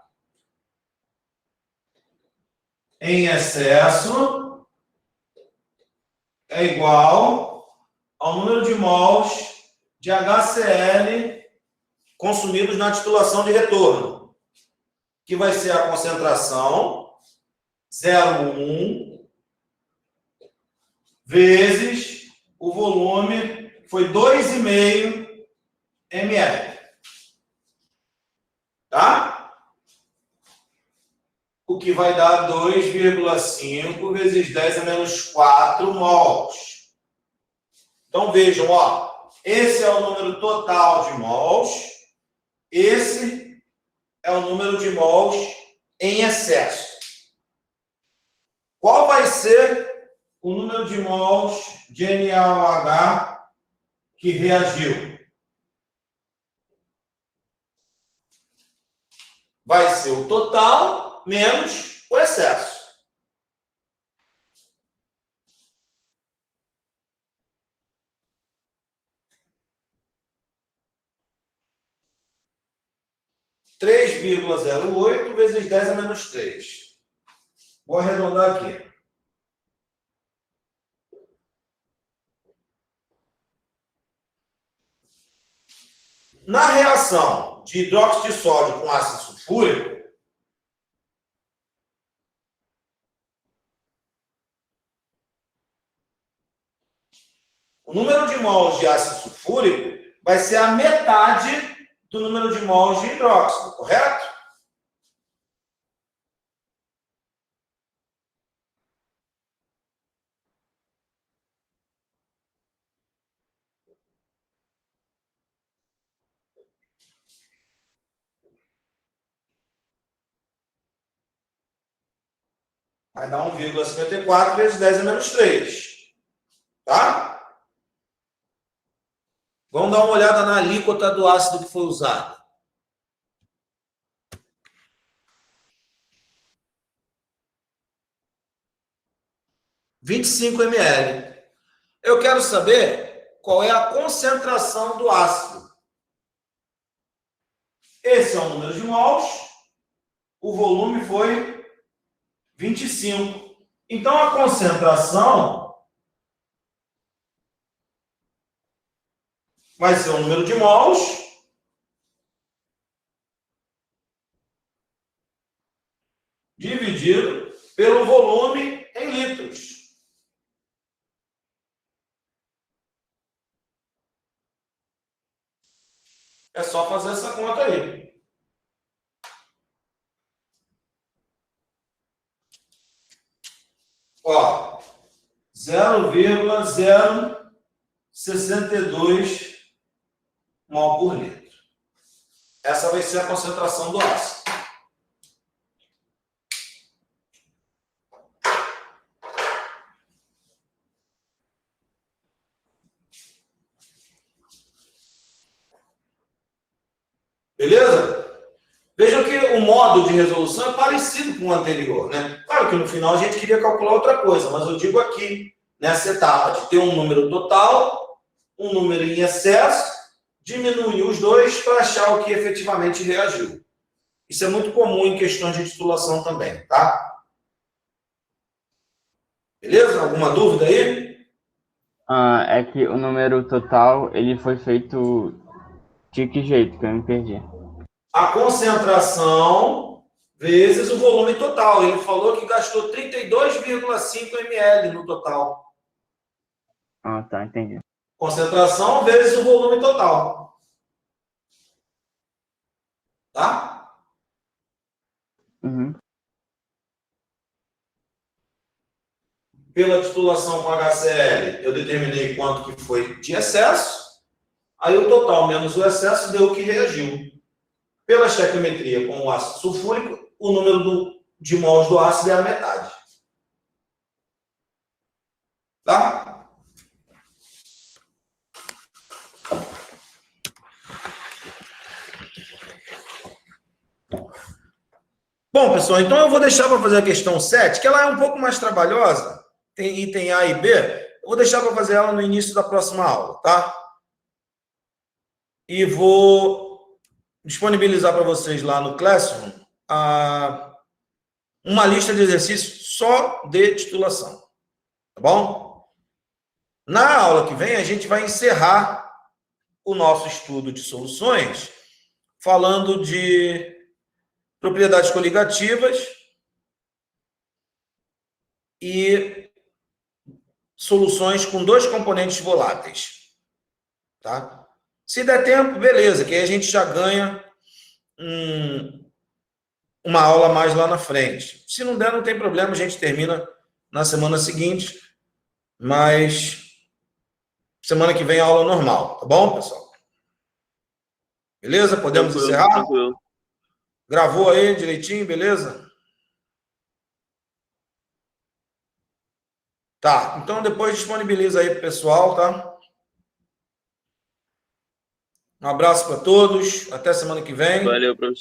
em excesso é igual ao número de mols de HCl consumidos na titulação de retorno, que vai ser a concentração 0,1 vezes o volume, que foi 2,5 ml. Tá? O que vai dar 2,5 vezes 10 a menos 4 mols. Então, vejam, ó, esse é o número total de mols, esse é o número de mols em excesso. Qual vai ser o número de mols de NaOH que reagiu? Vai ser o total menos o excesso. Três vírgula 0,8 vezes 10 a menos 3. Vou arredondar aqui. Na reação de hidróxido de sódio com ácido sulfúrico, o número de mols de ácido sulfúrico vai ser a metade do número de mols de hidróxido, correto? Vai dar 1,54 vezes 10 a menos 3. Tá? Vamos dar uma olhada na alíquota do ácido que foi usado. (25 ml). Eu quero saber qual é a concentração do ácido. Esse é o número de mols. O volume foi 25. Então, a concentração vai ser o número de mols dividido pelo volume em litros. É só fazer essa conta aí. Ó, 0,062 mol por litro. Essa vai ser a concentração do ácido. Beleza? Vejam que o modo de resolução é parecido com o anterior, né? Claro que no final a gente queria calcular outra coisa, mas eu digo aqui, nessa etapa, de ter um número total, um número em excesso, diminuir os dois para achar o que efetivamente reagiu. Isso é muito comum em questões de titulação também, tá? Beleza? Alguma dúvida aí? É que o número total, ele foi feito de que jeito que eu me perdi? A concentração vezes o volume total. Ele falou que gastou 32,5 ml no total. Ah, tá, entendi. Concentração vezes o volume total. Tá? Uhum. Pela titulação com HCl, eu determinei quanto que foi de excesso. Aí o total menos o excesso deu o que reagiu. Pela estequiometria com o ácido sulfúrico, o número de mols do ácido é a metade. Tá? Bom, pessoal, então eu vou deixar para fazer a questão 7, que ela é um pouco mais trabalhosa, tem item A e B, eu vou deixar para fazer ela no início da próxima aula, tá? E vou disponibilizar para vocês lá no Classroom uma lista de exercícios só de titulação, tá bom? Na aula que vem, a gente vai encerrar o nosso estudo de soluções falando de propriedades coligativas e soluções com dois componentes voláteis, tá? Se der tempo, beleza, que aí a gente já ganha uma aula a mais lá na frente. Se não der, não tem problema, a gente termina na semana seguinte, mas semana que vem a aula normal, tá bom, pessoal? Beleza? Podemos encerrar? Tranquilo. Gravou aí direitinho, beleza? Tá, então depois disponibiliza aí pro pessoal, tá? Um abraço para todos, até semana que vem. Valeu, professor.